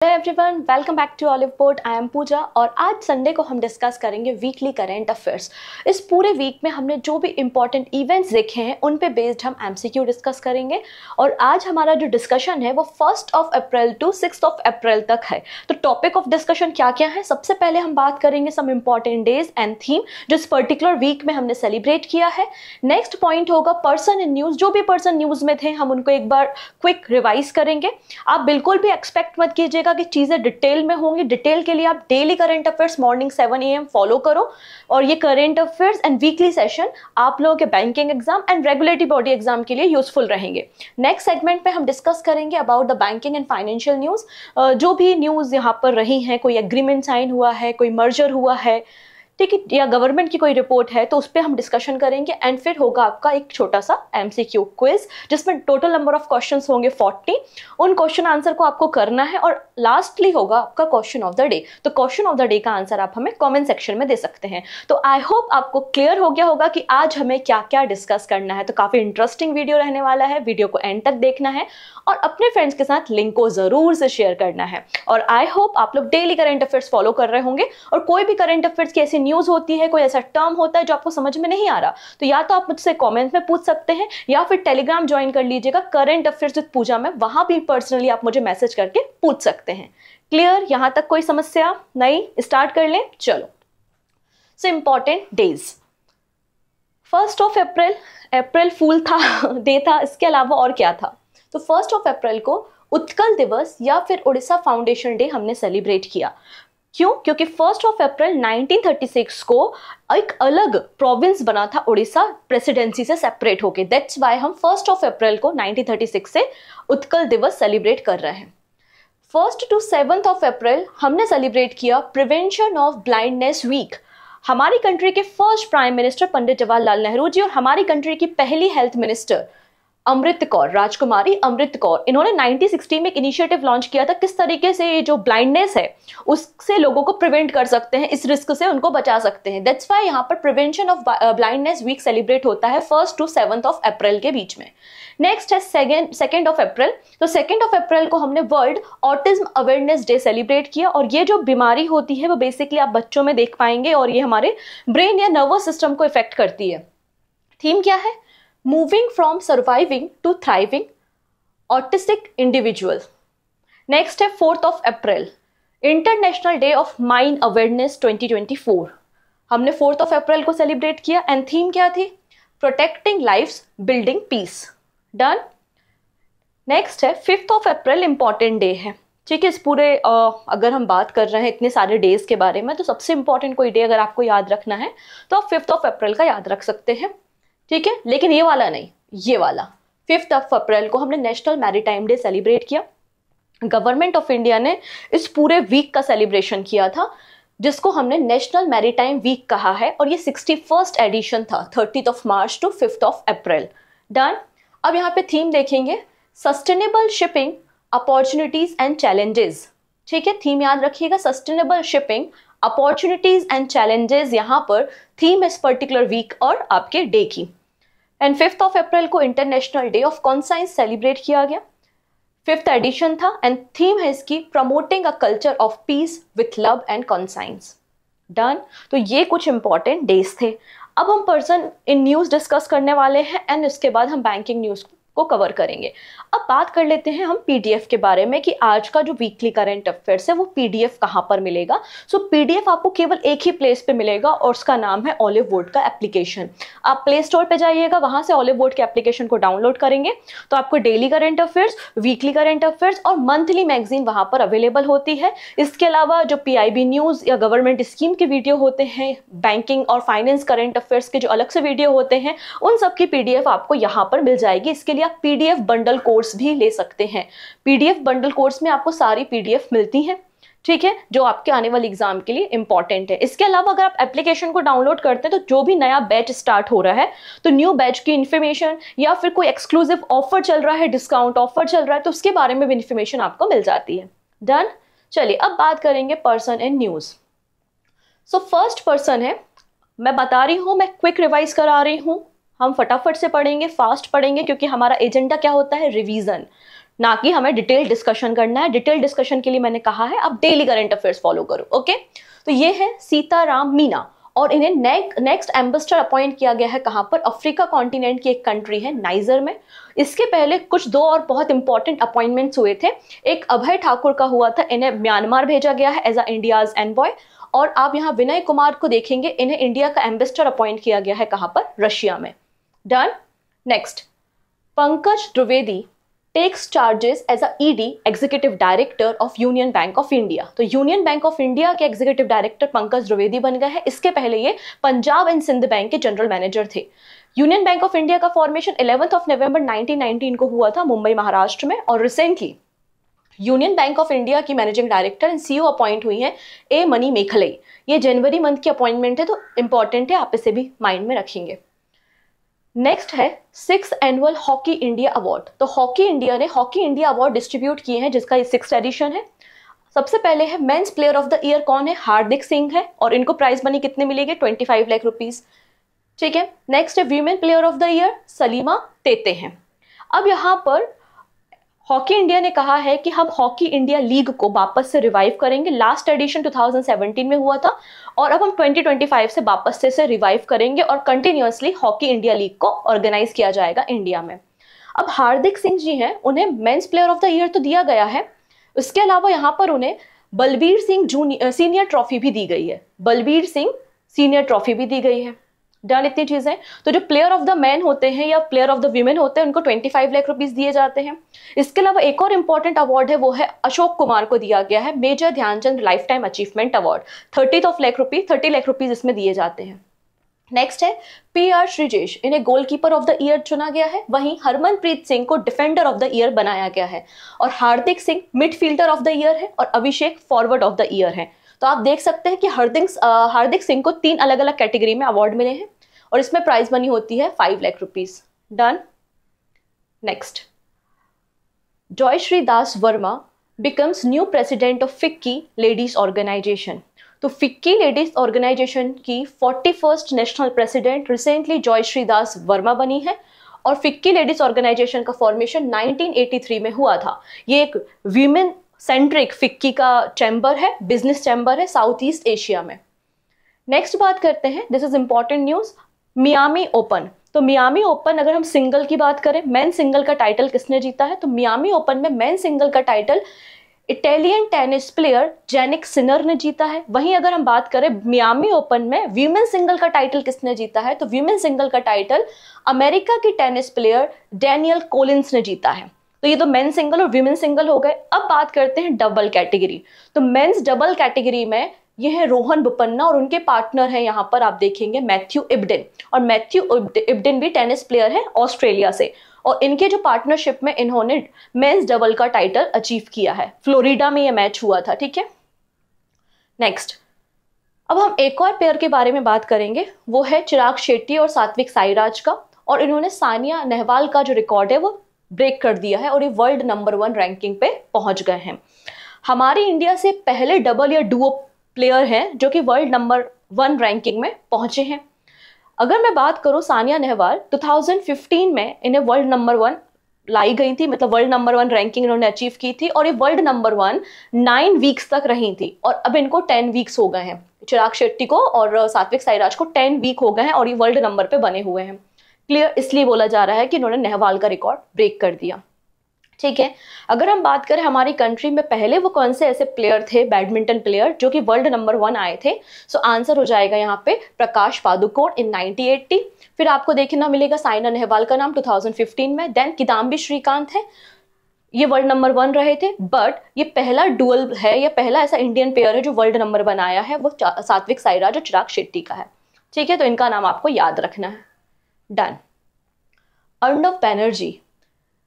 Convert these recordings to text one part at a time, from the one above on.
Hello everyone, welcome back to Olive Port. I am Pooja और आज Sunday को हम डिस्कस करेंगे वीकली करंट अफेयर्स। इस पूरे वीक में हमने जो भी इंपॉर्टेंट इवेंट्स देखे हैं उन पे बेस्ड हम एमसीक्यू डिस्कस करेंगे। और आज हमारा जो डिस्कशन है वो 1 अप्रैल टू 6 अप्रैल तक है। तो टॉपिक ऑफ डिस्कशन क्या क्या है, सबसे पहले हम बात करेंगे some important days and theme जो इस पर्टिकुलर वीक में हमने सेलिब्रेट किया है। नेक्स्ट पॉइंट होगा पर्सन इन न्यूज़, जो भी पर्सन न्यूज़ में थे हम उनको एक बार क्विक रिवाइज करेंगे। आप बिल्कुल भी एक्सपेक्ट मत कीजिएगा कि चीजें डिटेल में होंगी। डिटेल के लिए आप daily current affairs morning 7 AM follow करो और ये current affairs and weekly session आप लोगों के banking exam and regulatory body exam के लिए यूजफुल रहेंगे। नेक्स्ट सेगमेंट पे हम डिस्कस करेंगे about the banking and financial news. जो भी न्यूज यहाँ पर रही है, कोई एग्रीमेंट साइन हुआ है, कोई मर्जर हुआ है, ठीक है, या गवर्नमेंट की कोई रिपोर्ट है तो उस पर हम डिस्कशन करेंगे। एंड फिर होगा आपका एक छोटा सा एमसीक्यू क्विज जिसमें टोटल नंबर ऑफ क्वेश्चंस होंगे 40। उन क्वेश्चन आंसर को आपको करना है और लास्टली होगा आपका क्वेश्चन ऑफ द डे। तो क्वेश्चन ऑफ द डे का आंसर आप हमें कमेंट सेक्शन में दे सकते हैं। तो आई होप आपको क्लियर हो गया होगा कि आज हमें क्या क्या डिस्कस करना है। तो काफी इंटरेस्टिंग वीडियो रहने वाला है, वीडियो को एंड तक देखना है और अपने फ्रेंड्स के साथ लिंक को जरूर से शेयर करना है। और आई होप आप लोग डेली करंट अफेयर्स फॉलो कर रहे होंगे और कोई भी करंट अफेयर्स की ऐसी न्यूज होती है, कोई ऐसा टर्म होता है जो आपको समझ में नहीं आ रहा, तो या तो आप मुझसे कमेंट में पूछ सकते हैं या फिर टेलीग्राम ज्वाइन कर लीजिएगा करंट अफेयर्स विद पूजा में। वहां भी पर्सनली आप मुझे मैसेज करके पूछ सकते हैं। क्लियर? यहां तक कोई समस्या नहीं? स्टार्ट कर लें, चलो। So important days. 1 अप्रैल अप्रैल फूल था डे था, इसके अलावा और क्या था? तो 1 अप्रैल को उत्कल दिवस या फिर उड़ीसा फाउंडेशन डे हमने सेलिब्रेट किया। क्यों? क्योंकि 1 अप्रैल 1936 को एक अलग प्रोविंस बना था उड़ीसा प्रेसिडेंसी से सेपरेट होके। दैट्स व्हाई हम 1 अप्रैल को 1936 से उत्कल दिवस सेलिब्रेट कर रहे हैं। 1 to 7 अप्रैल हमने सेलिब्रेट किया प्रिवेंशन ऑफ ब्लाइंडनेस वीक। हमारी कंट्री के first prime minister Pandit Jawaharlal Nehru ji और हमारी कंट्री की पहली हेल्थ मिनिस्टर अमृत कौर, राजकुमारी अमृत कौर, इन्होंने 1960 में एक इनिशिएटिव लॉन्च किया था किस तरीके से ये जो ब्लाइंडनेस है उससे लोगों को प्रिवेंट कर सकते हैं, इस रिस्क से उनको बचा सकते हैं। दैट्स व्हाई यहाँ पर prevention of blindness week celebrate होता है 1 to 7 अप्रैल के बीच में। नेक्स्ट है 2 अप्रैल। तो 2 अप्रैल को हमने world autism awareness day celebrate किया और ये जो बीमारी होती है वो बेसिकली आप बच्चों में देख पाएंगे और ये हमारे ब्रेन या नर्वस सिस्टम को इफेक्ट करती है। थीम क्या है? Moving from surviving to thriving autistic individual. Next है 4 April, international day of mine awareness 2024। हमने 4 अप्रैल को सेलिब्रेट किया एंड थीम क्या थी? Protecting lifes building peace. Done. Next है 5 अप्रैल, इंपॉर्टेंट डे है। ठीक है, इस पूरे अगर हम बात कर रहे हैं इतने सारे डेज के बारे में तो सबसे इंपॉर्टेंट कोई डे अगर आपको याद रखना है तो आप 5 अप्रैल का याद रख सकते हैं। ठीक है, लेकिन ये वाला नहीं, ये वाला 5 अप्रैल को हमने नेशनल मैरीटाइम डे सेलिब्रेट किया। गवर्नमेंट ऑफ इंडिया ने इस पूरे वीक का सेलिब्रेशन किया था जिसको हमने नेशनल मैरीटाइम वीक कहा है और ये 61st एडिशन था 30 मार्च टू 5 अप्रैल। डन। अब यहाँ पे थीम देखेंगे, sustainable shipping opportunities and challenges. ठीक है, थीम याद रखिएगा, sustainable shipping opportunities and challenges यहाँ पर थीम इस पर्टिकुलर वीक और आपके डे की। एंड 5 अप्रैल को international day of conscience celebrate किया गया, 5th एडिशन था एंड थीम है इसकी promoting a culture of peace with love and conscience. Done. तो ये कुछ इंपॉर्टेंट डेज थे। अब हम पर्सन इन न्यूज डिस्कस करने वाले हैं एंड उसके बाद हम बैंकिंग न्यूज को कवर करेंगे। अब बात कर लेते हैं हम पीडीएफ के बारे में कि आज का जो वीकली करंट अफेयर्स है वो पीडीएफ कहां पर मिलेगा। सो पीडीएफ आपको केवल एक ही प्लेस पे मिलेगा और उसका नाम है ऑलिव बोर्ड का एप्लीकेशन। आप प्ले स्टोर पे जाइएगा, वहां से ऑलिव बोर्ड के एप्लीकेशन को डाउनलोड करेंगे तो आपको daily current affairs, weekly current affairs और मंथली मैगजीन वहां पर अवेलेबल होती है। इसके अलावा जो पीआईबी न्यूज या गवर्नमेंट स्कीम के वीडियो होते हैं, बैंकिंग और फाइनेंस करंट अफेयर्स के जो अलग से वीडियो होते हैं, उन सब की पीडीएफ आपको यहाँ पर मिल जाएगी। इसके लिए आप पीडीएफ बंडल कोर्स भी ले सकते हैं। पीडीएफ बंडल कोर्स में आपको सारी पीडीएफ मिलती हैं, ठीक है, जो आपके आने वाले एग्जाम के लिए इंपॉर्टेंट है। इसके अलावा अगर आप एप्लीकेशन को डाउनलोड करते हैं तो जो भी नया बैच स्टार्ट हो रहा है तो न्यू बैच की इन्फॉर्मेशन या फिर कोई एक्सक्लूसिव ऑफर चल रहा है, डिस्काउंट ऑफर चल रहा है, तो उसके बारे में भी इन्फॉर्मेशन आपको मिल जाती है। डन। चलिए अब बात करेंगे person in news. So first person है, मैं बता रही हूं, मैं क्विक रिवाइज करा रही हूं, हम फटाफट से पढ़ेंगे, फास्ट पढ़ेंगे क्योंकि हमारा एजेंडा क्या होता है? रिवीजन। ना कि हमें डिटेल डिस्कशन करना है। डिटेल डिस्कशन के लिए मैंने कहा है आप डेली करंट अफेयर्स फॉलो करो। ओके, तो ये है सीताराम मीना, और इन्हें नेक्स्ट एम्बेसडर अपॉइंट किया गया है कहां पर? अफ्रीका कॉन्टिनेंट की एक कंट्री है नाइजर में। इसके पहले कुछ दो और बहुत इंपॉर्टेंट अपॉइंटमेंट्स हुए थे। एक अभय ठाकुर का हुआ था, इन्हें म्यांमार भेजा गया है एज अ इंडियाज एनवॉय। और आप यहाँ विनय कुमार को देखेंगे, इन्हें इंडिया का एम्बेसडर अपॉइंट किया गया है कहां पर? रशिया में। Done. Next, Pankaj Dwivedi takes charges as a ED executive director of Union Bank of India. तो यूनियन बैंक ऑफ इंडिया के एग्जीक्यूटिव डायरेक्टर पंकज द्विवेदी बन गए हैं। इसके पहले ये पंजाब एंड सिंध बैंक के जनरल मैनेजर थे। यूनियन बैंक ऑफ इंडिया का फॉर्मेशन 11 नवंबर 1919 को हुआ था मुंबई महाराष्ट्र में। और recently Union Bank of India की managing director and CEO appoint हुई हैं ए मनी मेखले। ये जनवरी मंथ की अपॉइंटमेंट है, तो इंपॉर्टेंट है, आप इसे भी माइंड में रखेंगे। नेक्स्ट है 6th annual hockey India award. तो हॉकी इंडिया ने हॉकी इंडिया अवार्ड डिस्ट्रीब्यूट किए हैं, जिसका ये 6th एडिशन है। सबसे पहले है men's player of the year कौन है? हार्दिक सिंह है, और इनको प्राइज मनी कितने मिलेंगे? 25 लाख रुपीज। ठीक है। नेक्स्ट है women player of the year Salima तेते हैं। अब यहाँ पर हॉकी इंडिया ने कहा है कि हम हॉकी इंडिया लीग को वापस से रिवाइव करेंगे। लास्ट एडिशन 2017 में हुआ था, और अब हम 2025 से वापस से रिवाइव करेंगे और कंटिन्यूअसली हॉकी इंडिया लीग को ऑर्गेनाइज किया जाएगा इंडिया में। अब हार्दिक सिंह जी हैं, उन्हें men's player of the year तो दिया गया है, उसके अलावा यहाँ पर उन्हें बलबीर सिंह सीनियर ट्रॉफी भी दी गई है। बलबीर सिंह सीनियर ट्रॉफी भी दी गई है। डन, इतनी चीजें। तो जो प्लेयर ऑफ द मैन होते हैं या प्लेयर ऑफ द वीमेन होते हैं, उनको 25 लाख रुपीस दिए जाते हैं। इसके अलावा एक और इंपॉर्टेंट अवार्ड है, वो है अशोक कुमार को दिया गया है major Dhyan Chand lifetime achievement award. 30 lakh rupees इसमें दिए जाते हैं। नेक्स्ट है PR श्रीजेश, इन्हें गोलकीपर ऑफ द ईयर चुना गया है। वहीं हरमनप्रीत सिंह को डिफेंडर ऑफ द ईयर बनाया गया है, और Hardik Singh midfielder of the year है, और Abhishek forward of the year है। तो आप देख सकते हैं कि हार्दिक सिंह को 3 अलग अलग कैटेगरी में अवार्ड मिले हैं, और इसमें प्राइज मनी होती है 5 lakh rupees. Done. Next, Joyshree Das Verma becomes new president of FICCI ladies organisation. तो फिक्की लेडीज ऑर्गेनाइजेशन की 41st national president recently Joyshree Das Verma बनी है, और फिक्की लेडीज ऑर्गेनाइजेशन का फॉर्मेशन 1983 में हुआ था। ये एक वीमेन सेंट्रिक फिक्की का चैम्बर है, बिजनेस चैम्बर है साउथ ईस्ट एशिया में। नेक्स्ट बात करते हैं, this is important news, Miami Open. तो मियामी ओपन अगर हम सिंगल की बात करें, मेन सिंगल का टाइटल किसने जीता है? तो मियामी ओपन में मेन सिंगल का title Italian tennis player Jannik Sinner ने जीता है। वहीं अगर हम बात करें मियामी ओपन में वीमेन सिंगल का टाइटल किसने जीता है? तो वीमेन सिंगल का टाइटल अमेरिका की टेनिस प्लेयर डेनियल कोलिंस ने जीता है। तो ये तो मेन सिंगल और वीमेन सिंगल हो गए। अब बात करते हैं डबल कैटेगरी। तो मेंस डबल कैटेगरी में ये है रोहन बोपन्ना, और उनके पार्टनर है यहाँ पर आप देखेंगे मैथ्यू इब्डेन। और मैथ्यू इब्डेन भी टेनिस प्लेयर है ऑस्ट्रेलिया से, और इनके जो पार्टनरशिप में इन्होंने मेंस डबल का टाइटल अचीव किया है। फ्लोरिडा में ये मैच हुआ था। ठीक है। नेक्स्ट, अब हम एक और पेयर के बारे में बात करेंगे, वो है चिराग शेट्टी और सात्विक साईराज का। और इन्होंने सानिया नेहवाल का जो रिकॉर्ड है वो ब्रेक कर दिया है, और ये वर्ल्ड नंबर 1 रैंकिंग पे पहुंच गए हैं। हमारे इंडिया से पहले डबल या डुओ प्लेयर हैं जो कि वर्ल्ड नंबर 1 रैंकिंग में पहुंचे हैं। अगर मैं बात करूं सानिया नेहवाल, 2015 में इन्हें वर्ल्ड नंबर 1 लाई गई थी, मतलब वर्ल्ड नंबर 1 रैंकिंग इन्होंने अचीव की थी, और ये वर्ल्ड नंबर 1 9 वीक्स तक रही थी, और अब इनको 10 वीक्स हो गए हैं। चिराग शेट्टी को और सात्विक साईराज को 10 वीक हो गए हैं, और ये वर्ल्ड नंबर पे बने हुए हैं। क्लियर, इसलिए बोला जा रहा है कि इन्होंने नेहवाल का रिकॉर्ड ब्रेक कर दिया। ठीक है। अगर हम बात करें हमारी कंट्री में पहले वो कौन से ऐसे प्लेयर थे, बैडमिंटन प्लेयर, जो कि वर्ल्ड नंबर 1 आए थे, सो आंसर हो जाएगा यहाँ पे प्रकाश पादुकोण इन 1980। फिर आपको देखना मिलेगा साइना नेहवाल का नाम 2015 में। देन किदाम्बी श्रीकांत है, ये वर्ल्ड नंबर 1 रहे थे, बट ये पहला डुअल है, या पहला ऐसा इंडियन प्लेयर है जो वर्ल्ड नंबर 1 आया है, वो सात्विक साईराज और चिराग शेट्टी का है। ठीक है, तो इनका नाम आपको याद रखना है। Done. Arnav Banerjee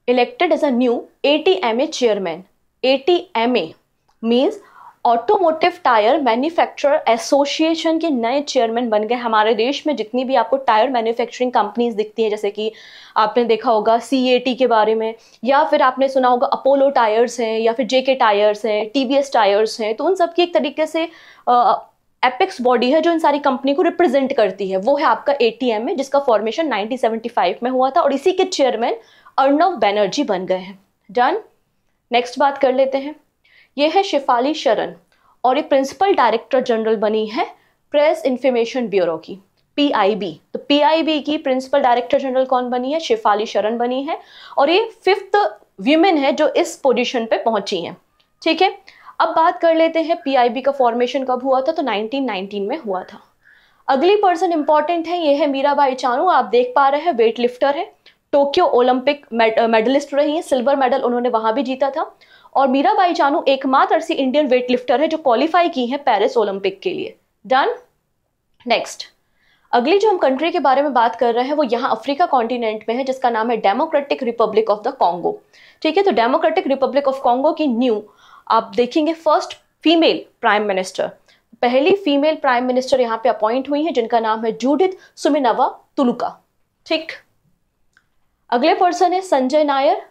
elected as a new ATMA chairman. ATMA means automotive tyre manufacturer association के नए चेयरमैन बन गए। हमारे देश में जितनी भी आपको टायर मैन्युफैक्चरिंग कंपनीज दिखती हैं, जैसे कि आपने देखा होगा CAT के बारे में, या फिर आपने सुना होगा अपोलो टायर्स हैं, या फिर JK टायर्स हैं, TVS टायर्स हैं, तो उन सब की एक तरीके से एपेक्स बॉडी है जो इन सारी कंपनी को रिप्रेजेंट करती है, वो है आपका ATMA, जिसका फॉर्मेशन 1975 में हुआ था, और इसी के चेयरमैन अर्णव बैनर्जी बन गए हैं। डन। नेक्स्ट बात कर लेते हैं, ये है शेफाली शरण और ये प्रिंसिपल डायरेक्टर जनरल बनी है प्रेस इंफॉर्मेशन ब्यूरो की, PIB। तो PIB की प्रिंसिपल डायरेक्टर जनरल कौन बनी है? शेफाली शरण बनी है और ये 5th वीमेन है जो इस पोजीशन पे पहुंची हैं। ठीक है, अब बात कर लेते हैं PIB का फॉर्मेशन कब हुआ था? तो 1919 में हुआ था। अगली पर्सन इंपॉर्टेंट है, ये है मीराबाई चानू। आप देख पा रहे हैं वेट लिफ्टर है, टोक्यो ओलंपिक मेडलिस्ट रही है, सिल्वर मेडल उन्होंने वहां भी जीता था। और मीराबाई चानू एकमात्र ऐसी इंडियन वेट लिफ्टर है जो क्वालिफाई की है पेरिस ओलंपिक के लिए। डन। नेक्स्ट, अगली जो हम कंट्री के बारे में बात कर रहे हैं वो यहाँ अफ्रीका कॉन्टिनेंट में है, जिसका नाम है democratic Republic of the Congo. ठीक है, तो डेमोक्रेटिक रिपब्लिक ऑफ कॉन्गो की न्यू आप देखेंगे फर्स्ट फीमेल प्राइम मिनिस्टर, पहली फीमेल प्राइम मिनिस्टर यहाँ पे अपॉइंट हुई है जिनका नाम है जूडिथ सुमिनवा तुलुका। ठीक, अगले पर्सन है संजय नायर।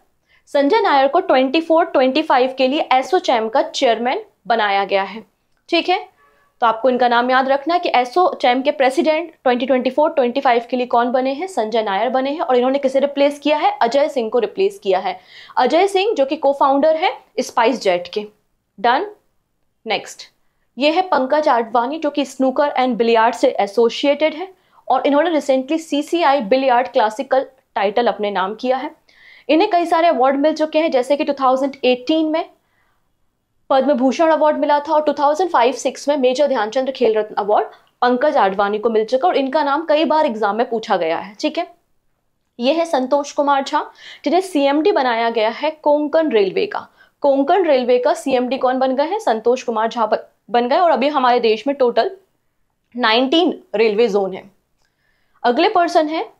संजय नायर को 24-25 के लिए एसोचैम का चेयरमैन बनाया गया है। ठीक है, तो आपको इनका नाम याद रखना है कि एसोचैम के प्रेसिडेंट 2024-25 के लिए कौन बने हैं? संजय नायर बने हैं। और इन्होंने किसे रिप्लेस किया है? अजय सिंह को रिप्लेस किया है। अजय सिंह जो कि को फाउंडर है स्पाइस जेट के। डन। नेक्स्ट, ये है पंकज आडवाणी जो कि स्नूकर एंड बिलियार्ड से एसोसिएटेड है और इन्होंने recently CCI billiard classical title अपने नाम किया है। इन्हें कई सारे अवार्ड मिल चुके हैं, जैसे कि 2018 में पद्म भूषण अवार्ड मिला था और 2005-06 में मेजर ध्यानचंद खेल रत्न अवार्ड पंकज आडवाणी को मिल चुका और इनका नाम कई बार एग्जाम में पूछा गया है। ठीक है, ये है संतोष कुमार झा जिन्हें CMD बनाया गया है कोंकण रेलवे का। कोंकण रेलवे का CMD कौन बन गए हैं? संतोष कुमार झा बन गए। और अभी हमारे देश में टोटल 19 रेलवे जोन है। अगले पर्सन है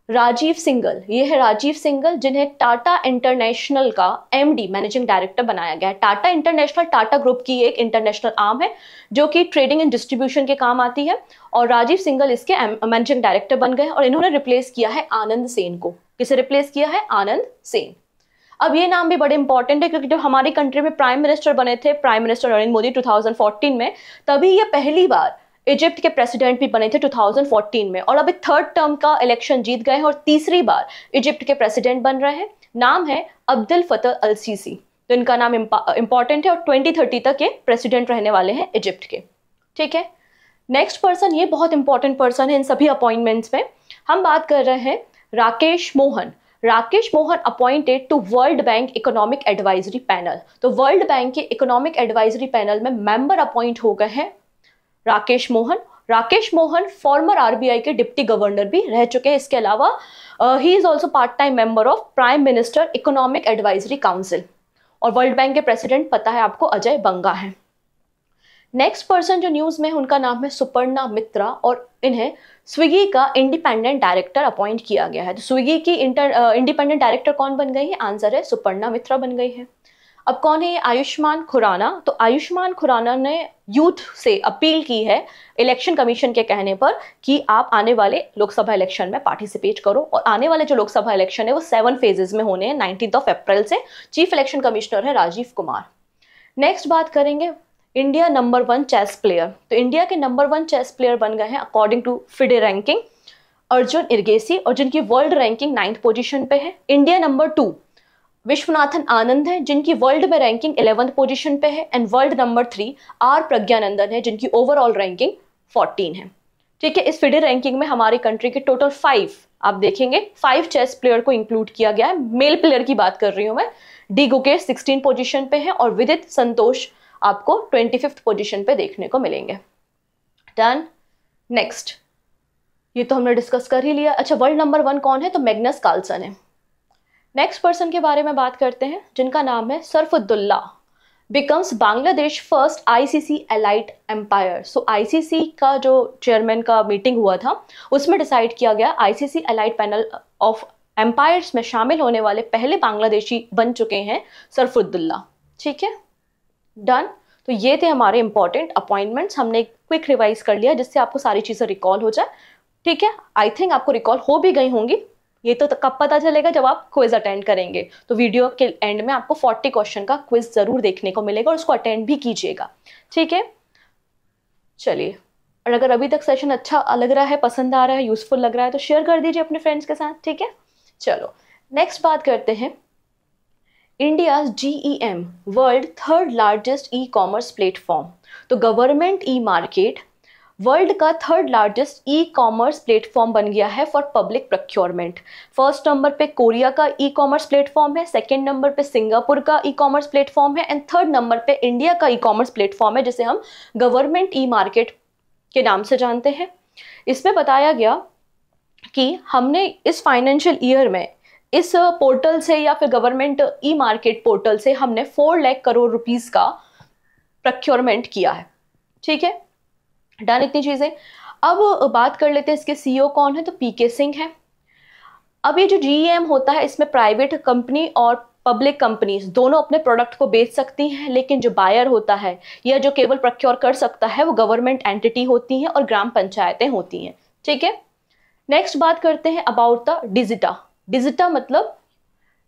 राजीव सिंघल। ये है राजीव सिंघल जिन्हें टाटा इंटरनेशनल का MD मैनेजिंग डायरेक्टर बनाया गया है। टाटा इंटरनेशनल टाटा ग्रुप की एक इंटरनेशनल आर्म है जो कि ट्रेडिंग एंड डिस्ट्रीब्यूशन के काम आती है और राजीव सिंघल इसके मैनेजिंग डायरेक्टर बन गए और इन्होंने रिप्लेस किया है आनंद सेन को। किसे रिप्लेस किया है? आनंद सेन। अब ये नाम भी बड़े इंपॉर्टेंट है क्योंकि जब हमारी कंट्री में प्राइम मिनिस्टर बने थे प्राइम मिनिस्टर नरेंद्र मोदी 2014 में, तभी ये पहली बार इजिप्ट के प्रेसिडेंट भी बने थे 2014 में और अभी 3rd टर्म का इलेक्शन जीत गए हैं और तीसरी बार इजिप्ट के प्रेसिडेंट बन रहे हैं। नाम है अब्दुल फतह अल सीसी। तो इनका नाम इंपॉर्टेंट है और 2030 तक ये प्रेसिडेंट रहने वाले हैं इजिप्ट के। ठीक है, नेक्स्ट पर्सन, ये बहुत इंपॉर्टेंट पर्सन है इन सभी अपॉइंटमेंट्स में। हम बात कर रहे हैं Rakesh Mohan. Rakesh Mohan appointed to World Bank economic advisory panel. तो वर्ल्ड बैंक के इकोनॉमिक एडवाइजरी पैनल में मेंबर अपॉइंट हो गए हैं राकेश मोहन। राकेश मोहन फॉर्मर RBI के डिप्टी गवर्नर भी रह चुके हैं। इसके अलावा he is also part time member of prime minister economic advisory council और वर्ल्ड बैंक के प्रेसिडेंट पता है आपको अजय बंगा है। नेक्स्ट पर्सन जो न्यूज में उनका नाम है सुपर्णा मित्रा और इन्हें स्विगी का इंडिपेंडेंट डायरेक्टर अपॉइंट किया गया है। तो स्विगी की इंडिपेंडेंट डायरेक्टर कौन बन गई है? आंसर है सुपर्णा मित्रा बन गई है। अब कौन है? आयुष्मान खुराना। तो आयुष्मान खुराना ने यूथ से अपील की है इलेक्शन कमीशन के कहने पर कि आप आने वाले लोकसभा इलेक्शन में पार्टिसिपेट करो और आने वाले जो लोकसभा इलेक्शन है वो 7 फेजेस में होने हैं 19 अप्रैल से। चीफ इलेक्शन कमिश्नर है राजीव कुमार। नेक्स्ट बात करेंगे इंडिया नंबर 1 चेस प्लेयर। तो इंडिया के नंबर 1 चेस प्लेयर बन गए हैं according to FIDE ranking Arjun Erigaisi और जिनकी वर्ल्ड रैंकिंग 9th पोजीशन पे है। इंडिया नंबर 2 विश्वनाथन आनंद है जिनकी वर्ल्ड में रैंकिंग 11th पोजीशन पे है and world number 3 R Praggnanandhaa है जिनकी ओवरऑल रैंकिंग 14 है। ठीक है, इस फिडे रैंकिंग में हमारी कंट्री के टोटल 5 आप देखेंगे 5 चेस प्लेयर को इंक्लूड किया गया है। मेल प्लेयर की बात कर रही हूं मैं। डी गुकेश 16 पोजीशन पे है और विदित संतोष आपको 25th पोजीशन पे देखने को मिलेंगे। डन। नेक्स्ट, ये तो हमने डिस्कस कर ही लिया। अच्छा, वर्ल्ड नंबर 1 कौन है? तो मैग्नस कार्लसन है। नेक्स्ट पर्सन के बारे में बात करते हैं जिनका नाम है Sharfuddoula becomes Bangladesh first ICC elite umpire. So ICC का जो चेयरमैन का मीटिंग हुआ था उसमें डिसाइड किया गया ICC elite panel of umpires में शामिल होने वाले पहले बांग्लादेशी बन चुके हैं सरफुद्दुल्ला। ठीक है, डन। तो ये थे हमारे इंपॉर्टेंट अपॉइंटमेंट्स। हमने क्विक रिवाइज कर लिया जिससे आपको सारी चीजें रिकॉल हो जाए। ठीक है, आई थिंक आपको रिकॉल हो भी गई होंगी। ये तो कब पता चलेगा? जब आप क्विज अटेंड करेंगे। तो वीडियो के एंड में आपको 40 क्वेश्चन का क्विज जरूर देखने को मिलेगा और उसको अटेंड भी कीजिएगा। ठीक है, चलिए, और अगर अभी तक सेशन अच्छा लग रहा है, पसंद आ रहा है, यूजफुल लग रहा है तो शेयर कर दीजिए अपने फ्रेंड्स के साथ। ठीक है, चलो नेक्स्ट बात करते हैं India GEM world third largest e commerce platform. तो गवर्नमेंट ई मार्केट वर्ल्ड का third largest e commerce platform बन गया है for public procurement. First number पे कोरिया का ई कॉमर्स प्लेटफॉर्म है, सेकंड नंबर पे सिंगापुर का ई कॉमर्स प्लेटफॉर्म है एंड थर्ड नंबर पे इंडिया का ई कॉमर्स प्लेटफॉर्म है जिसे हम गवर्नमेंट ई मार्केट के नाम से जानते हैं। इसमें बताया गया कि हमने इस फाइनेंशियल ईयर में इस पोर्टल से या फिर गवर्नमेंट ई मार्केट पोर्टल से हमने 4 लाख करोड़ रुपीस का प्रोक्योरमेंट किया है। ठीक है, डन इतनी चीजें। अब बात कर लेते हैं इसके CEO कौन है, तो PK सिंह है। अब ये जो GEM होता है इसमें प्राइवेट कंपनी और पब्लिक कंपनीज दोनों अपने प्रोडक्ट को बेच सकती हैं, लेकिन जो बायर होता है या जो केवल प्रोक्योर कर सकता है वो गवर्नमेंट एंटिटी होती हैं और ग्राम पंचायतें होती हैं। ठीक है, नेक्स्ट बात करते हैं अबाउट द डिजिटा। डिजिटा मतलब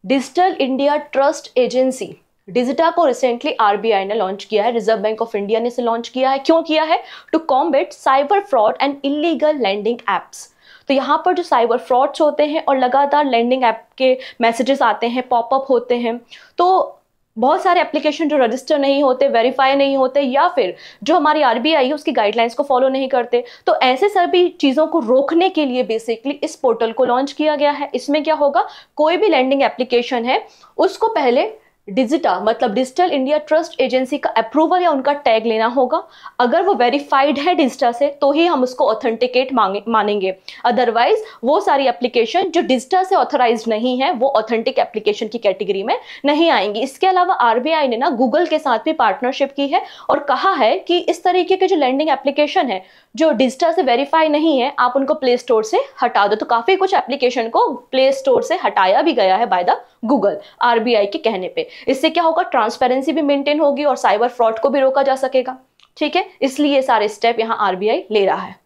डिजिटल इंडिया ट्रस्ट एजेंसी। डिजिटा को रिसेंटली RBI ने लॉन्च किया है, रिजर्व बैंक ऑफ इंडिया ने इसे लॉन्च किया है। क्यों किया है? To combat cyber fraud and illegal lending apps. तो यहाँ पर जो साइबर फ्रॉड्स होते हैं और लगातार लैंडिंग ऐप के मैसेजेस आते हैं, पॉपअप होते हैं, तो बहुत सारे एप्लीकेशन जो रजिस्टर नहीं होते, वेरीफाई नहीं होते या फिर जो हमारी RBI है उसकी गाइडलाइंस को फॉलो नहीं करते, तो ऐसे सभी चीज़ों को रोकने के लिए बेसिकली इस पोर्टल को लॉन्च किया गया है। इसमें क्या होगा, कोई भी लैंडिंग एप्लीकेशन है उसको पहले डिजिटा मतलब डिजिटल इंडिया ट्रस्ट एजेंसी का अप्रूवल या उनका टैग लेना होगा। अगर वो वेरीफाइड है डिजिटा से तो ही हम उसको ऑथेंटिकेट मानेंगे, अदरवाइज वो सारी एप्लीकेशन जो डिजिटा से ऑथराइज्ड नहीं है वो ऑथेंटिक एप्लीकेशन की कैटेगरी में नहीं आएंगी। इसके अलावा RBI ने ना गूगल के साथ भी पार्टनरशिप की है और कहा है कि इस तरीके के जो लैंडिंग एप्लीकेशन है जो डिजिटा से वेरीफाई नहीं है आप उनको प्ले स्टोर से हटा दो। तो काफी कुछ एप्लीकेशन को प्ले स्टोर से हटाया भी गया है बाय द गूगल RBI के कहने पे। इससे क्या होगा, ट्रांसपेरेंसी भी मेंटेन होगी और साइबर फ्रॉड को भी रोका जा सकेगा। ठीक है, इसलिए ये सारे स्टेप यहाँ RBI ले रहा है।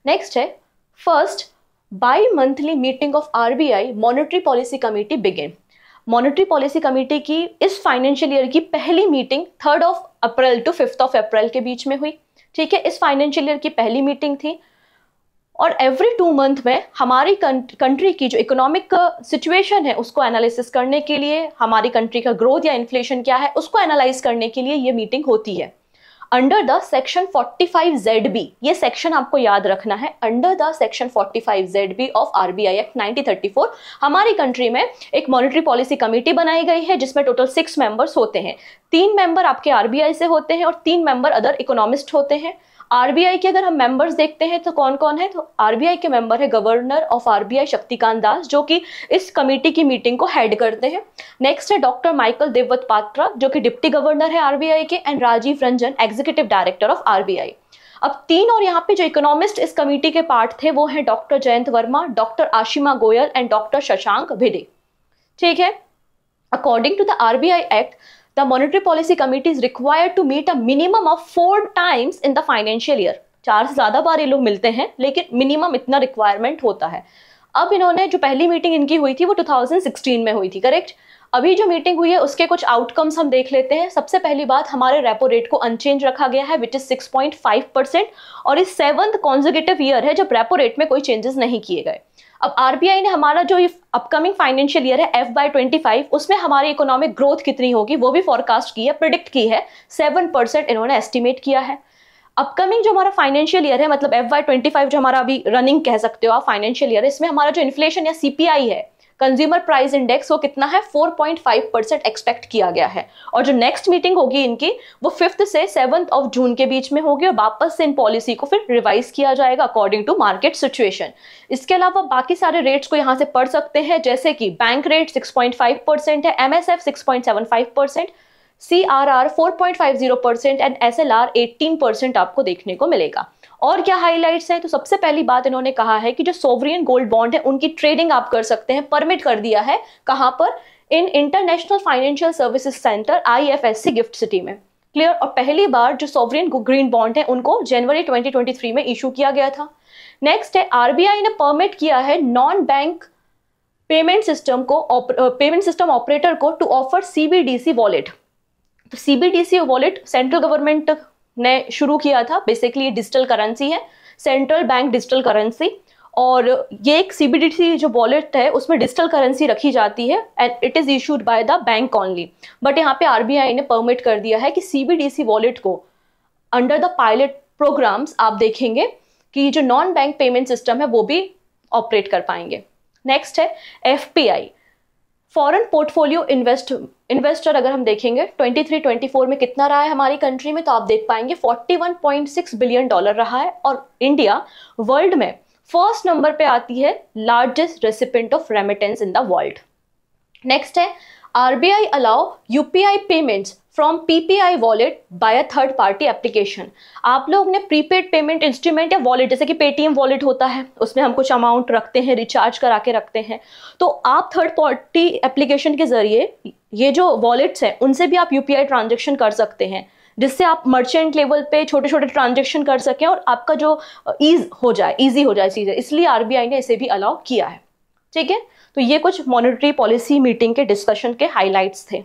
नेक्स्ट है first by monthly meeting of RBI monetary policy committee begin. Monetary policy committee की इस फाइनेंशियल ईयर की पहली मीटिंग 3 अप्रैल टू 5 अप्रैल के बीच में हुई। ठीक है, इस फाइनेंशियल ईयर की पहली मीटिंग थी और एवरी 2 मंथ में हमारी कंट्री की जो इकोनॉमिक सिचुएशन है उसको एनालिसिस करने के लिए, हमारी कंट्री का ग्रोथ या इन्फ्लेशन क्या है उसको एनालाइज करने के लिए ये मीटिंग होती है। अंडर द सेक्शन 45ZB, ये सेक्शन आपको याद रखना है, under the section 45ZB of RBI act 1934 हमारी कंट्री में एक मॉनेटरी पॉलिसी कमेटी बनाई गई है जिसमें टोटल 6 मेंबर्स होते हैं। 3 मेंबर आपके RBI से होते हैं और 3 मेंबर अदर इकोनॉमिस्ट होते हैं। RBI के अगर हम मेंबर्स देखते हैं तो कौन कौन है, तो RBI के मेंबर है governor of RBI Shaktikanta Das जो कि इस कमेटी की मीटिंग को हेड करते हैं। नेक्स्ट है डॉक्टर माइकल देवव्रत पात्रा जो कि डिप्टी गवर्नर है RBI के and Rajiv Ranjan executive director of RBI। अब 3 और यहाँ पे जो इकोनॉमिस्ट इस कमेटी के पार्ट थे वो है doctor Jayant Varma, doctor Ashima Goyal and doctor Shashank Bhide. ठीक है, according to the RBI act the monetary policy committee is required to meet a minimum of 4 times in the financial year। 4 से ज्यादा बार ये लोग मिलते हैं लेकिन मिनिमम इतना रिक्वायरमेंट होता है। अब इन्होंने जो पहली मीटिंग इनकी हुई थी वो 2016 में हुई थी, करेक्ट। अभी जो मीटिंग हुई है उसके कुछ आउटकम्स हम देख लेते हैं। सबसे पहली बात, हमारे रेपो रेट को अनचेंज रखा गया है विच इज 6.5% और इस 7th कॉन्जिक्यूटिव ईयर है जब रेपो रेट में कोई चेंजेस नहीं किए गए। अब RBI ने हमारा जो अपकमिंग फाइनेंशियल ईयर है FY25 उसमें हमारी इकोनॉमिक ग्रोथ कितनी होगी वो भी फॉरकास्ट की है, प्रिडिक्ट की है, 7% इन्होंने एस्टिमेट किया है। अपकमिंग जो हमारा फाइनेंशियल ईयर है मतलब FY25 जो हमारा अभी रनिंग कह सकते हो आप फाइनेंशियल ईयर, इसमें हमारा जो इन्फ्लेशन या CPI है कंज्यूमर प्राइस इंडेक्स वो कितना है 4.5% एक्सपेक्ट किया गया है। और जो नेक्स्ट मीटिंग होगी इनकी वो 5th से 7th जून के बीच में होगी और वापस से इन पॉलिसी को फिर रिवाइज किया जाएगा अकॉर्डिंग टू मार्केट सिचुएशन। इसके अलावा बाकी सारे रेट्स को यहाँ से पढ़ सकते हैं जैसे कि बैंक रेट 6.5% है, MSF 6.75%, CRR 4.50% एंड SLR 18% आपको देखने को मिलेगा। और क्या हाइलाइट्स है, तो सबसे पहली बात इन्होंने कहा है कि जो सोवरियन गोल्ड बॉन्ड है उनकी ट्रेडिंग आप कर सकते हैं, परमिट कर दिया है। कहां पर? In international financial services centre IFSC gift city में। क्लियर। और पहली बार जो सोवरियन ग्रीन बॉन्ड है उनको जनवरी 2023 में इशू किया गया था। नेक्स्ट है RBI ने परमिट किया है non bank payment system operator को टू ऑफर CBDC वॉलेट। तो CBDC वॉलेट सेंट्रल गवर्नमेंट ने शुरू किया था, बेसिकली डिजिटल करेंसी है, सेंट्रल बैंक डिजिटल करेंसी, और ये एक CBDC जो वॉलेट है उसमें डिजिटल करेंसी रखी जाती है and it is issued by the bank only. But यहाँ पे RBI ने परमिट कर दिया है कि CBDC वॉलेट को अंडर द पायलट प्रोग्राम्स आप देखेंगे कि जो नॉन बैंक पेमेंट सिस्टम है वो भी ऑपरेट कर पाएंगे। नेक्स्ट है FPI, फॉरेन पोर्टफोलियो इन्वेस्टर। अगर हम देखेंगे 23-24 में कितना रहा है हमारी कंट्री में, तो आप देख पाएंगे $41.6 बिलियन रहा है और इंडिया वर्ल्ड में फर्स्ट नंबर पे आती है largest recipient of remittance in the world. Next है RBI allow UPI payments from PPI wallet by a third party application. आप लोग ने प्रीपेड पेमेंट इंस्ट्रूमेंट या वॉलेट, जैसे कि पेटीएम वॉलेट होता है, उसमें हम कुछ अमाउंट रखते हैं, रिचार्ज करा के रखते हैं, तो आप थर्ड पार्टी एप्लीकेशन के जरिए ये जो वॉलेट्स हैं उनसे भी आप UPI ट्रांजेक्शन कर सकते हैं, जिससे आप मर्चेंट लेवल पे छोटे छोटे ट्रांजेक्शन कर सकें और आपका जो ईजी हो जाए चीज़ें, इसलिए RBI ने इसे भी अलाउ किया है। ठीक है, तो ये कुछ मॉनेटरी पॉलिसी मीटिंग के डिस्कशन के हाइलाइट्स थे।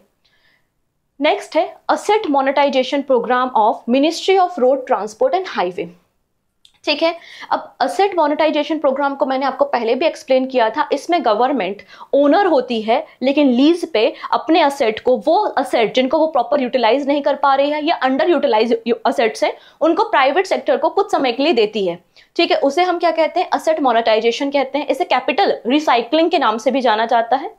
नेक्स्ट है asset monetisation programme of ministry of road transport and highway. ठीक है, अब असेट मोनेटाइजेशन प्रोग्राम को मैंने आपको पहले भी एक्सप्लेन किया था। इसमें गवर्नमेंट ओनर होती है लेकिन लीज पे अपने असेट को, वो असेट जिनको वो प्रॉपर यूटिलाइज नहीं कर पा रही है या अंडर यूटिलाइज असेट्स है, उनको प्राइवेट सेक्टर को कुछ समय के लिए देती है। ठीक है, उसे हम क्या कहते हैं, असेट मोनेटाइजेशन कहते हैं। इसे कैपिटल रिसाइकलिंग के नाम से भी जाना जाता है।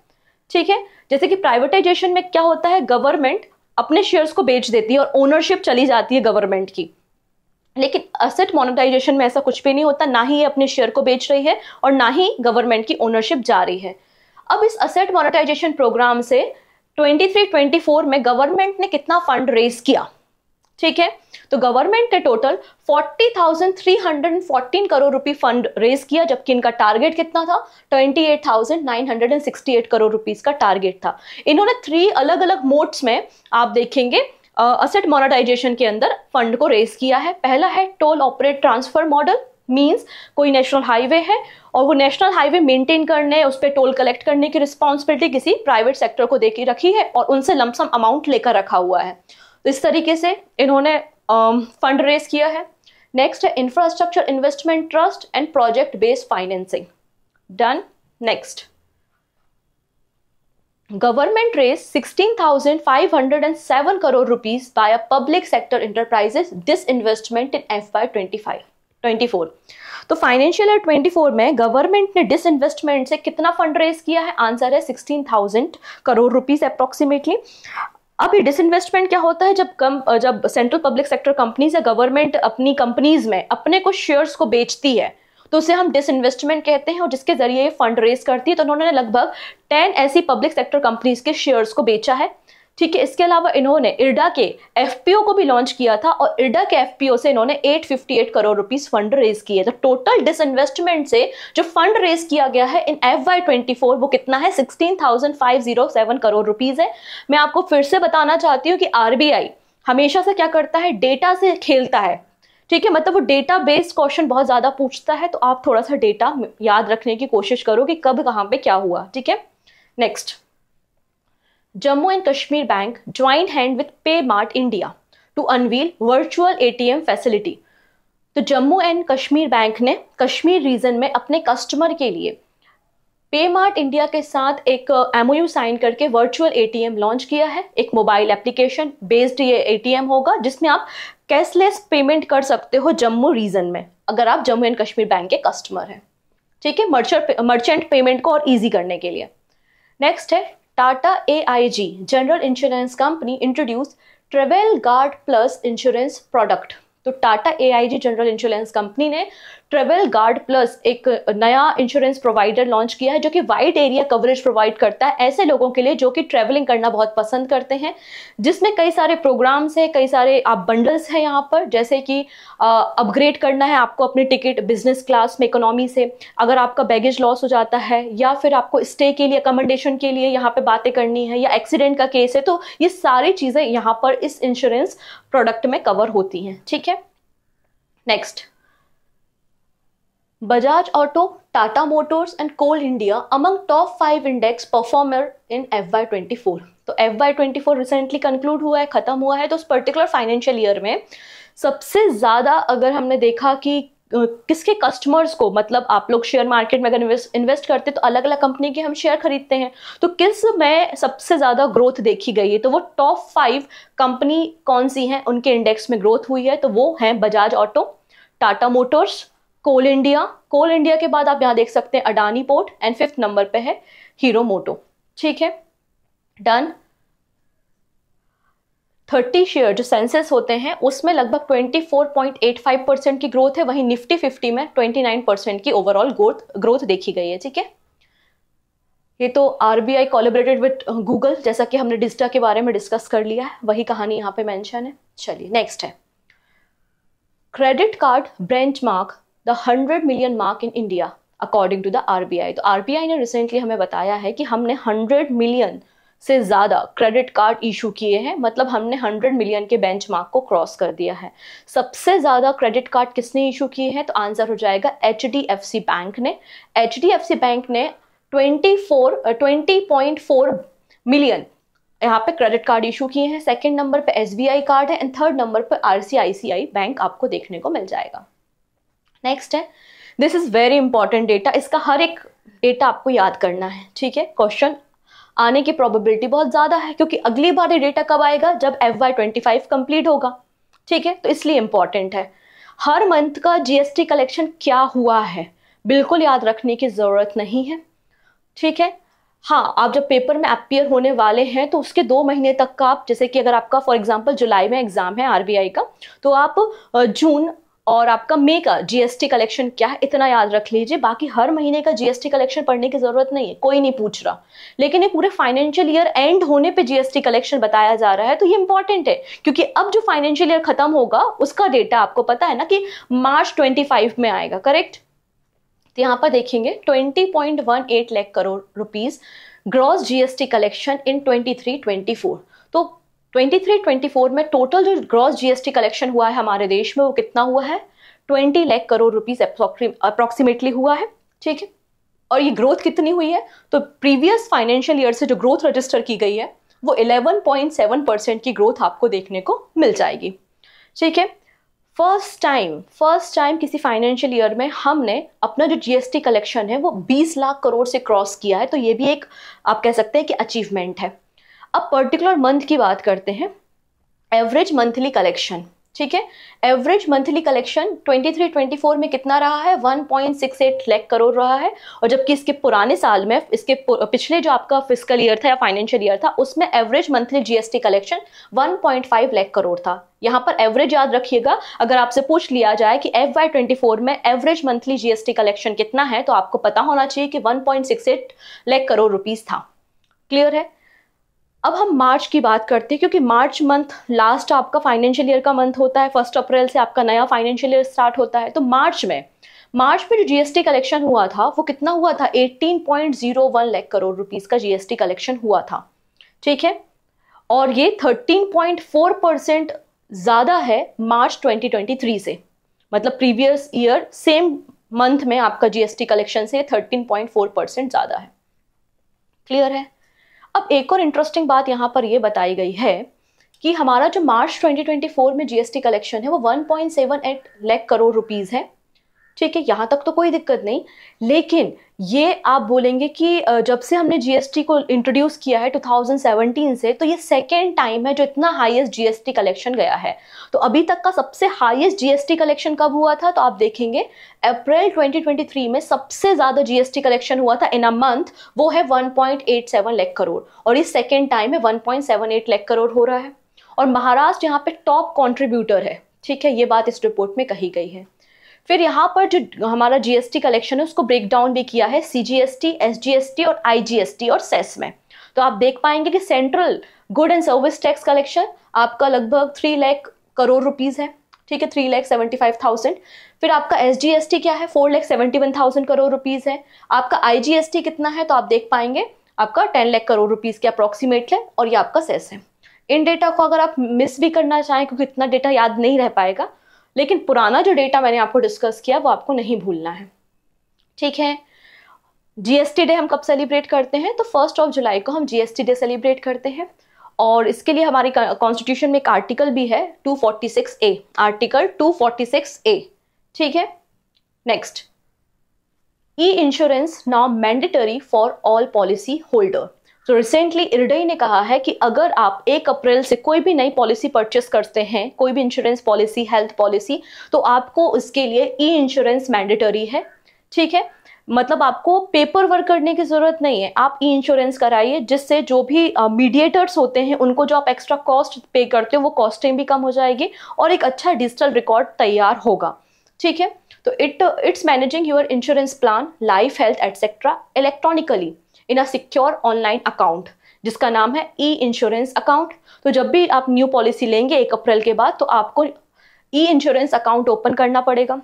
ठीक है, जैसे कि प्राइवेटाइजेशन में क्या होता है, गवर्नमेंट अपने शेयर्स को बेच देती है और ओनरशिप चली जाती है गवर्नमेंट की, लेकिन असेट मोनेटाइजेशन में ऐसा कुछ भी नहीं होता, ना ही ये अपने शेयर को बेच रही है और ना ही गवर्नमेंट की ओनरशिप जा रही है। अब इस असेट मोनेटाइजेशन प्रोग्राम से 23-24 में गवर्नमेंट ने कितना फंड रेज किया। ठीक है, तो गवर्नमेंट ने टोटल 40,314 करोड़ रुपए फंड रेज किया, जबकि इनका टारगेट कितना था, 28,968 करोड़ रुपीस का टारगेट था। इन्होंने 3 अलग अलग मोड्स में आप देखेंगे असेट मोनेटाइजेशन के अंदर फंड को रेज किया है। पहला है toll operate transfer model, means कोई नेशनल हाईवे है और वो नेशनल हाईवे मेंटेन करने, उस पर टोल कलेक्ट करने की रिस्पॉन्सिबिलिटी किसी प्राइवेट सेक्टर को देके रखी है और उनसे लमसम अमाउंट लेकर रखा हुआ है। तो इस तरीके से इन्होंने फंड रेज किया है। नेक्स्ट है infrastructure investment trust and project based financing, done. Next, government raise 16,507 crore rupees by public sector enterprises disinvestment in FY 24। तो फाइनेंशियल ईयर 24 में गवर्नमेंट ने डिसइन्वेस्टमेंट से कितना फंड रेज किया है, आंसर है 16,000 करोड़ रुपीस अप्रोक्सीमेटली। अब ये डिसइन्वेस्टमेंट क्या होता है, जब सेंट्रल पब्लिक सेक्टर कंपनीज या गवर्नमेंट अपनी कंपनीज में अपने कुछ शेयर्स को बेचती है तो उसे हम डिसइन्वेस्टमेंट कहते हैं और जिसके जरिए ये फंड रेज करती है। तो उन्होंने लगभग 10 ऐसी पब्लिक सेक्टर कंपनीज के शेयर्स को बेचा है। ठीक है, इसके अलावा इन्होंने इरडा के FPO को भी लॉन्च किया था और इरडा के FPO से इन्होंने 858 करोड़ रुपीस फंड रेज किए। तो टोटल डिसइन्वेस्टमेंट से जो फंड रेज किया गया है इन FY 24 वो कितना है, 16,507 करोड़ रुपीस है। मैं आपको फिर से बताना चाहती हूँ कि RBI हमेशा से क्या करता है, डेटा से खेलता है। ठीक है, मतलब वो डेटा बेस्ड क्वेश्चन बहुत ज्यादा पूछता है, तो आप थोड़ा सा डेटा याद रखने की कोशिश करो कि कब कहाँ पे क्या हुआ। ठीक है, next, Jammu and Kashmir Bank joined hand with PayMart India to unveil virtual ATM facility। तो जम्मू एंड कश्मीर बैंक ने कश्मीर रीजन में अपने कस्टमर के लिए पेमार्ट इंडिया के साथ एक MOU साइन करके वर्चुअल ATM लॉन्च किया है। एक मोबाइल एप्लीकेशन बेस्ड ये ATM होगा जिसमें आप कैशलेस पेमेंट कर सकते हो जम्मू रीजन में, अगर आप जम्मू एंड कश्मीर बैंक के कस्टमर हैं। ठीक है, मर्चेंट पेमेंट को और इजी करने के लिए। नेक्स्ट है Tata AIG general insurance company introduce travel guard plus insurance product. तो Tata AIG general insurance company ने ट्रेवल गार्ड प्लस एक नया इंश्योरेंस प्रोवाइडर लॉन्च किया है जो कि वाइड एरिया कवरेज प्रोवाइड करता है ऐसे लोगों के लिए जो कि ट्रैवलिंग करना बहुत पसंद करते हैं, जिसमें कई सारे प्रोग्राम्स हैं, कई सारे आप बंडल्स हैं यहाँ पर, जैसे कि अपग्रेड करना है आपको अपनी टिकट बिजनेस क्लास में इकोनॉमी से, अगर आपका बैगेज लॉस हो जाता है या फिर आपको स्टे के लिए अकोमोडेशन के लिए यहाँ पे बातें करनी है या एक्सीडेंट का केस है, तो ये सारी चीज़ें यहाँ पर इस इंश्योरेंस प्रोडक्ट में कवर होती हैं। ठीक है, next, Bajaj Auto, Tata Motors and Coal India among top 5 index performer in FY 24। तो FY 24 रिसेंटली कंक्लूड हुआ है, खत्म हुआ है। तो उस पर्टिकुलर फाइनेंशियल ईयर में सबसे ज्यादा अगर हमने देखा कि किसके कस्टमर्स को, मतलब आप लोग शेयर मार्केट में अगर इन्वेस्ट करते तो अलग अलग कंपनी के हम शेयर खरीदते हैं, तो किस में सबसे ज़्यादा ग्रोथ देखी गई है, तो वो टॉप 5 कंपनी कौन सी हैं उनके इंडेक्स में ग्रोथ हुई है, तो वो हैं बजाज ऑटो, टाटा मोटर्स, कोल इंडिया। कोल इंडिया के बाद आप यहाँ देख सकते हैं Adani port, and 5th number पे है हीरो मोटो। ठीक है, डन। 30 शेयर जो सेंसेस होते हैं उसमें लगभग 24.85% की ग्रोथ है, वहीं निफ्टी 50 में 29% की ओवरऑल ग्रोथ देखी गई है। ठीक है, ये तो आरबीआई कोलैबोरेटेड विद गूगल, जैसा कि हमने डिजिटा के बारे में डिस्कस कर लिया है, वही कहानी यहाँ पे मेंशन है। चलिए नेक्स्ट है, credit card benchmark the 100 million mark in India according to the RBI. तो आरबीआई ने रिसेंटली हमें बताया है कि हमने 100 मिलियन से ज़्यादा क्रेडिट कार्ड इशू किए हैं, मतलब हमने 100 मिलियन के बेंचमार्क को क्रॉस कर दिया है। सबसे ज़्यादा क्रेडिट कार्ड किसने इशू किए हैं, तो आंसर हो जाएगा एचडीएफसी बैंक ने। एचडीएफसी बैंक ने 20.4 मिलियन यहाँ पे क्रेडिट कार्ड इशू किए हैं। सेकंड नंबर पे एसबीआई कार्ड है, एंड थर्ड नंबर पे आईसीआईसीआई बैंक आपको देखने को मिल जाएगा। नेक्स्ट है, this is very important data, इसका हर एक डेटा आपको याद करना है। ठीक है, क्वेश्चन आने की प्रोबेबिलिटी बहुत ज्यादा है, क्योंकि अगली बार ये डेटा कब आएगा, जब FY25 कंप्लीट होगा। ठीक है, तो इसलिए इंपॉर्टेंट है। हर मंथ का जीएसटी कलेक्शन क्या हुआ है बिल्कुल याद रखने की जरूरत नहीं है। ठीक है, हाँ, आप जब पेपर में अपीयर होने वाले हैं तो उसके 2 महीने तक का आप, जैसे कि अगर आपका फॉर एग्जांपल जुलाई में एग्जाम है आरबीआई का, तो आप जून और आपका मई का जीएसटी कलेक्शन क्या है इतना याद रख लीजिए। बाकी हर महीने का जीएसटी कलेक्शन पढ़ने की जरूरत नहीं है, कोई नहीं पूछ रहा। लेकिन ये पूरे फाइनेंशियल ईयर एंड होने पे जीएसटी कलेक्शन बताया जा रहा है, तो ये इंपॉर्टेंट है, क्योंकि अब जो फाइनेंशियल ईयर खत्म होगा उसका डेटा आपको पता है ना कि मार्च 25 में आएगा, करेक्ट। तो यहाँ पर देखेंगे 20.18 lakh crore rupees gross GST collection in 23-24। तो 23-24 में टोटल जो ग्रॉस जीएसटी कलेक्शन हुआ है हमारे देश में वो कितना हुआ है, 20 लाख करोड़ रुपीस अप्रोक्सीमेटली हुआ है। ठीक है, और ये ग्रोथ कितनी हुई है, तो प्रीवियस फाइनेंशियल ईयर से जो ग्रोथ रजिस्टर की गई है वो 11.7% की ग्रोथ आपको देखने को मिल जाएगी। ठीक है, फर्स्ट टाइम किसी फाइनेंशियल ईयर में हमने अपना जो जीएसटी कलेक्शन है वो 20 लाख करोड़ से क्रॉस किया है, तो ये भी एक आप कह सकते हैं कि अचीवमेंट है। अब पर्टिकुलर मंथ की बात करते हैं, एवरेज मंथली कलेक्शन। ठीक है, एवरेज मंथली कलेक्शन 23-24 में कितना रहा है, 1.68 लाख करोड़ रहा है, और जबकि इसके पुराने साल में, इसके पिछले जो आपका फिस्कल ईयर था या फाइनेंशियल ईयर था, उसमें average monthly GST collection 1.5 lakh crore था। यहाँ पर एवरेज याद रखिएगा, अगर आपसे पूछ लिया जाए कि FY24 में एवरेज मंथली जीएसटी कलेक्शन कितना है, तो आपको पता होना चाहिए कि 1.68 लाख करोड़ रुपीस था। क्लियर है। अब हम मार्च की बात करते हैं, क्योंकि मार्च मंथ लास्ट आपका फाइनेंशियल ईयर का मंथ होता है, 1 अप्रैल से आपका नया फाइनेंशियल ईयर स्टार्ट होता है। तो मार्च में जो जीएसटी कलेक्शन हुआ था वो कितना हुआ था, 18.01 लाख करोड़ रुपीस का जीएसटी कलेक्शन हुआ था। ठीक है, और ये 13.4% ज्यादा है मार्च 2023 से, मतलब प्रीवियस ईयर सेम मंथ में आपका जीएसटी कलेक्शन से 13.4% ज्यादा है। क्लियर है। अब एक और इंटरेस्टिंग बात यहां पर यह बताई गई है कि हमारा जो मार्च 2024 में जीएसटी कलेक्शन है वो 1.78 लाख करोड़ रुपीस है। ठीक है, यहां तक तो कोई दिक्कत नहीं, लेकिन ये आप बोलेंगे कि जब से हमने जीएसटी को इंट्रोड्यूस किया है 2017 से, तो ये सेकेंड टाइम है जो इतना हाईएस्ट जीएसटी कलेक्शन गया है। तो अभी तक का सबसे हाईएस्ट जीएसटी कलेक्शन कब हुआ था, तो आप देखेंगे अप्रैल 2023 में सबसे ज्यादा जीएसटी कलेक्शन हुआ था इन अ मंथ, वो है 1.87 लाख करोड़, और इस सेकेंड टाइम में 1.78 लाख करोड़ हो रहा है। और महाराष्ट्र यहाँ पे टॉप कॉन्ट्रीब्यूटर है। ठीक है, ये बात इस रिपोर्ट में कही गई है। फिर यहाँ पर जो हमारा जीएसटी कलेक्शन है उसको ब्रेक डाउन भी किया है सीजीएसटी, एसजीएसटी और आईजीएसटी और सेस में। तो आप देख पाएंगे कि central good and service tax collection आपका लगभग 3 लाख करोड़ रुपीस है। ठीक है, 3,75,000। फिर आपका एसजीएसटी क्या है, 4,71,000 करोड़ रुपीस है। आपका आईजीएसटी कितना है, तो आप देख पाएंगे आपका 10 लाख करोड़ रुपीस के अप्रोक्सीमेट है, और ये आपका सेस है। इन डेटा को अगर आप मिस भी करना चाहें, क्योंकि इतना डेटा याद नहीं रह पाएगा, लेकिन पुराना जो डेटा मैंने आपको डिस्कस किया वो आपको नहीं भूलना है। ठीक है, जीएसटी डे हम कब सेलिब्रेट करते हैं, तो 1 जुलाई को हम जीएसटी डे सेलिब्रेट करते हैं, और इसके लिए हमारी कॉन्स्टिट्यूशन में एक आर्टिकल भी है 246A, आर्टिकल 246A। ठीक है, next, E insurance now mandatory for all policy holder. तो रिसेंटली IRDAI ने कहा है कि अगर आप 1 अप्रैल से कोई भी नई पॉलिसी परचेस करते हैं, कोई भी इंश्योरेंस पॉलिसी, हेल्थ पॉलिसी, तो आपको उसके लिए ई इंश्योरेंस मैंडेटरी है। ठीक है, मतलब आपको पेपर वर्क करने की जरूरत नहीं है, आप ई इंश्योरेंस कराइए, जिससे जो भी मीडिएटर्स होते हैं उनको जो आप एक्स्ट्रा कॉस्ट पे करते हो वो कॉस्टिंग भी कम हो जाएगी और एक अच्छा डिजिटल रिकॉर्ड तैयार होगा। ठीक है, तो it's managing your insurance plan, life, health etcetera electronically in a secure online account, जिसका नाम है ई इंश्योरेंस अकाउंट। तो जब भी आप न्यू पॉलिसी लेंगे 1 अप्रैल के बाद, तो आपको ई इंश्योरेंस अकाउंट ओपन करना पड़ेगा।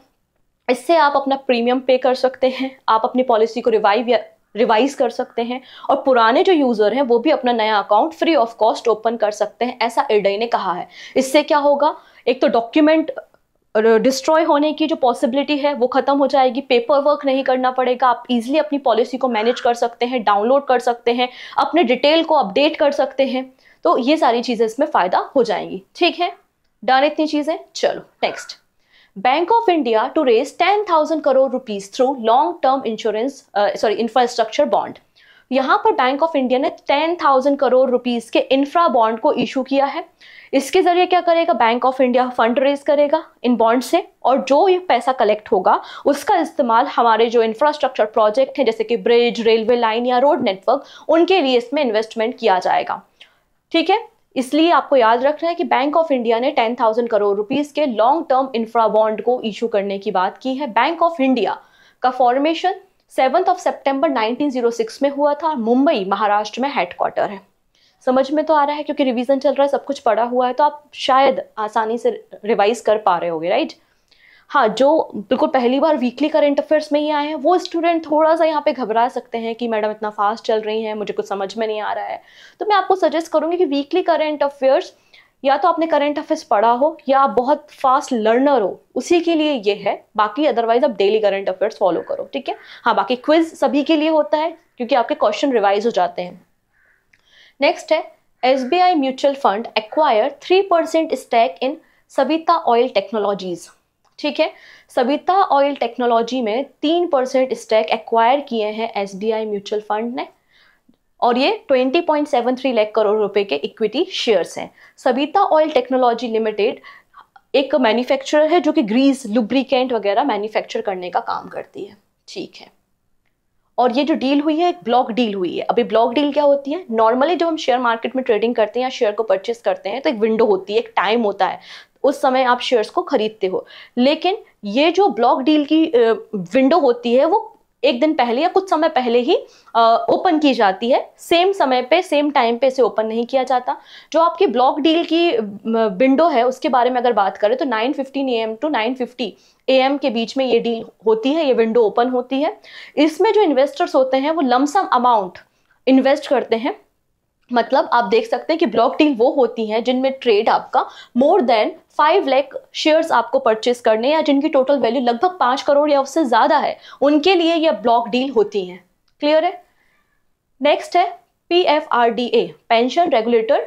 इससे आप अपना प्रीमियम पे कर सकते हैं, आप अपनी पॉलिसी को रिवाइज कर सकते हैं, और पुराने जो यूजर हैं वो भी अपना नया account free of cost open कर सकते हैं, ऐसा IRDAI ने कहा है। इससे क्या होगा, एक तो डॉक्यूमेंट डिस्ट्रॉय होने की जो पॉसिबिलिटी है वो खत्म हो जाएगी, पेपर वर्क नहीं करना पड़ेगा, आप इजीली अपनी पॉलिसी को मैनेज कर सकते हैं, डाउनलोड कर सकते हैं, अपने डिटेल को अपडेट कर सकते हैं। तो ये सारी चीजें इसमें फायदा हो जाएंगी। ठीक है, डन इतनी चीजें। चलो next, Bank of India to raise 10,000 crore rupees through long term infrastructure bond. यहाँ पर बैंक ऑफ इंडिया ने 10,000 करोड़ रुपीस के इंफ्रा बॉन्ड को इशू किया है। इसके जरिए क्या करेगा, Bank of India fund raise करेगा इन बॉन्ड से, और जो ये पैसा कलेक्ट होगा उसका इस्तेमाल हमारे जो इंफ्रास्ट्रक्चर प्रोजेक्ट हैं, जैसे कि ब्रिज, रेलवे लाइन या रोड नेटवर्क, उनके लिए इसमें इन्वेस्टमेंट किया जाएगा। ठीक है, इसलिए आपको याद रखना है कि बैंक ऑफ इंडिया ने 10,000 करोड़ रुपीस के लॉन्ग टर्म इंफ्रा बॉन्ड को इशू करने की बात की है। बैंक ऑफ इंडिया का फॉर्मेशन 7 सितंबर 1906 में हुआ था, मुंबई महाराष्ट्र में हेडक्वार्टर है। समझ में तो आ रहा है, क्योंकि रिवीजन चल रहा है, सब कुछ पढ़ा हुआ है, तो आप शायद आसानी से रिवाइज कर पा रहे होगे, राइट। हाँ, जो बिल्कुल पहली बार वीकली करंट अफेयर्स में ही आए हैं वो स्टूडेंट थोड़ा सा यहाँ पे घबरा सकते हैं कि मैडम इतना फास्ट चल रही हैं, मुझे कुछ समझ में नहीं आ रहा है। तो मैं आपको सजेस्ट करूंगी कि वीकली करंट अफेयर्स या तो आपने करंट अफेयर्स पढ़ा हो या आप बहुत फास्ट लर्नर हो, उसी के लिए ये है। बाकी अदरवाइज आप डेली करंट अफेयर्स फॉलो करो, ठीक है। हाँ, बाकी क्विज सभी के लिए होता है क्योंकि आपके क्वेश्चन रिवाइज हो जाते हैं। नेक्स्ट है, SBI mutual fund acquire 3% stake in Savita oil technologies. ठीक है, सविता ऑयल टेक्नोलॉजी में 3% स्टेक एक्वायर किए हैं SBI म्यूचुअल फंड ने, और ये 20.73 लाख करोड़ रुपए के इक्विटी शेयर्स हैं। सविता ऑयल टेक्नोलॉजी लिमिटेड एक मैन्युफैक्चरर है जो कि ग्रीस, लुब्रिकेंट वगैरह मैन्युफैक्चर करने का काम करती है। ठीक है, और ये जो डील हुई है एक ब्लॉक डील हुई है। अभी ब्लॉक डील क्या होती है, नॉर्मली जब हम शेयर मार्केट में ट्रेडिंग करते हैं या शेयर को परचेस करते हैं तो एक विंडो होती है, एक टाइम होता है, उस समय आप शेयर्स को खरीदते हो। लेकिन ये जो ब्लॉक डील की विंडो होती है वो एक दिन पहले या कुछ समय पहले ही ओपन की जाती है, सेम समय पे, सेम टाइम पे इसे ओपन नहीं किया जाता। जो आपकी ब्लॉक डील की विंडो है उसके बारे में अगर बात करें तो 9:15 AM to 9:50 AM के बीच में ये डील होती है, ये विंडो ओपन होती है। इसमें जो इन्वेस्टर्स होते हैं वो लमसम अमाउंट इन्वेस्ट करते हैं। मतलब आप देख सकते हैं कि ब्लॉक डील वो होती हैं जिनमें ट्रेड आपका मोर देन 5 लाख शेयर्स आपको परचेस करने या जिनकी टोटल वैल्यू लगभग 5 करोड़ या उससे ज्यादा है, उनके लिए यह ब्लॉक डील होती हैं। क्लियर है। नेक्स्ट है, PFRDA पेंशन रेगुलेटर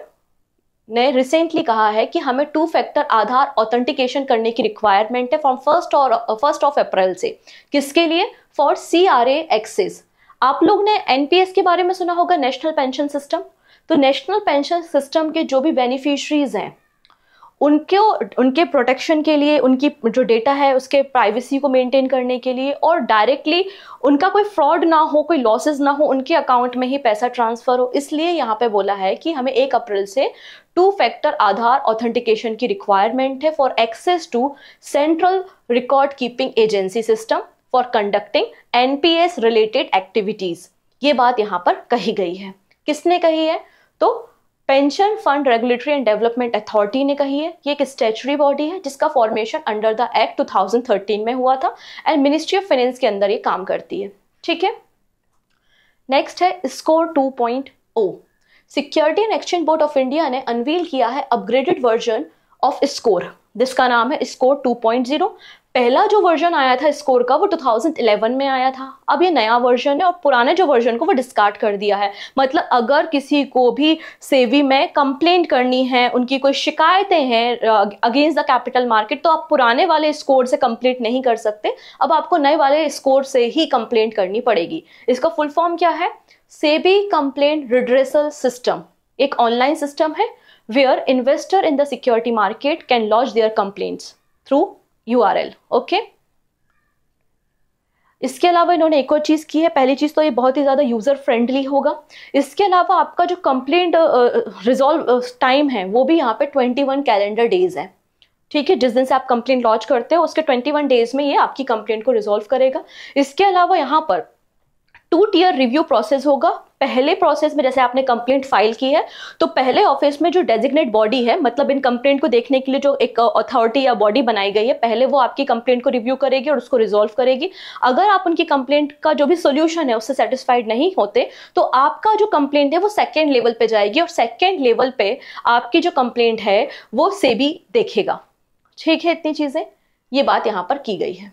ने रिसेंटली कहा है कि हमें 2 फैक्टर आधार ऑथेंटिकेशन करने की रिक्वायरमेंट है फ्रॉम 1 अप्रैल से। किसके लिए? For CRA access. आप लोग ने NPS के बारे में सुना होगा, नेशनल पेंशन सिस्टम। तो नेशनल पेंशन सिस्टम के जो भी बेनिफिशियरीज हैं उनके प्रोटेक्शन के लिए, उनकी जो डेटा है उसके प्राइवेसी को मेंटेन करने के लिए, और डायरेक्टली उनका कोई फ्रॉड ना हो, कोई लॉसेस ना हो, उनके अकाउंट में ही पैसा ट्रांसफर हो, इसलिए यहाँ पे बोला है कि हमें 1 अप्रैल से 2 फैक्टर आधार ऑथेंटिकेशन की रिक्वायरमेंट है for access to central record keeping agency system for conducting NPS related activities. ये बात यहाँ पर कही गई है। किसने कही है? तो pension fund regulatory and development authority ने कही है। ये एक स्टैट्यूटरी बॉडी है जिसका फॉर्मेशन अंडर द एक्ट 2013 में हुआ था एंड मिनिस्ट्री ऑफ फाइनेंस के अंदर ये काम करती है। ठीक है। नेक्स्ट है score 2.0। Security and exchange board of India ने अनवील किया है अपग्रेडेड वर्जन ऑफ स्कोर, जिसका नाम है स्कोर 2.0। पहला जो वर्जन आया था स्कोर का वो 2011 में आया था, अब ये नया वर्जन है और पुराने जो वर्जन को वो डिस्कार्ड कर दिया है। मतलब अगर किसी को भी सेबी में कंप्लेंट करनी है, उनकी कोई शिकायतें हैं अगेंस्ट द कैपिटल मार्केट, तो आप पुराने वाले स्कोर से कंप्लेंट नहीं कर सकते, अब आपको नए वाले स्कोर से ही कंप्लेंट करनी पड़ेगी। इसका फुल फॉर्म क्या है? सेबी कंप्लेंट रिड्रेसल सिस्टम एक ऑनलाइन सिस्टम है where investor in the security market can launch their complaints through URL। Okay, इसके अलावा इन्होंने एक और चीज की है। पहली चीज तो ये बहुत ही ज्यादा यूजर फ्रेंडली होगा। इसके अलावा आपका जो कंप्लेंट रिजॉल्व टाइम है वो भी यहाँ पे 21 कैलेंडर डेज है। ठीक है, जिस दिन से आप कंप्लेंट लॉन्च करते हो उसके 21 डेज में ये आपकी कंप्लेंट को रिजॉल्व करेगा। इसके अलावा यहाँ पर 2 टियर रिव्यू प्रोसेस होगा। पहले प्रोसेस में जैसे आपने कंप्लेंट फाइल की है तो पहले ऑफिस में जो डेजिग्नेट बॉडी है, मतलब इन कंप्लेंट को देखने के लिए जो एक अथॉरिटी या बॉडी बनाई गई है, पहले वो आपकी कंप्लेंट को रिव्यू करेगी और उसको रिजॉल्व करेगी। अगर आप उनकी कंप्लेंट का जो भी सोल्यूशन है उससे सेटिस्फाइड नहीं होते तो आपका जो कंप्लेंट है वो सेकेंड लेवल पे जाएगी और सेकेंड लेवल पे आपकी जो कंप्लेंट है वो सेबी देखेगा। ठीक है, इतनी चीजें ये बात यहाँ पर की गई है।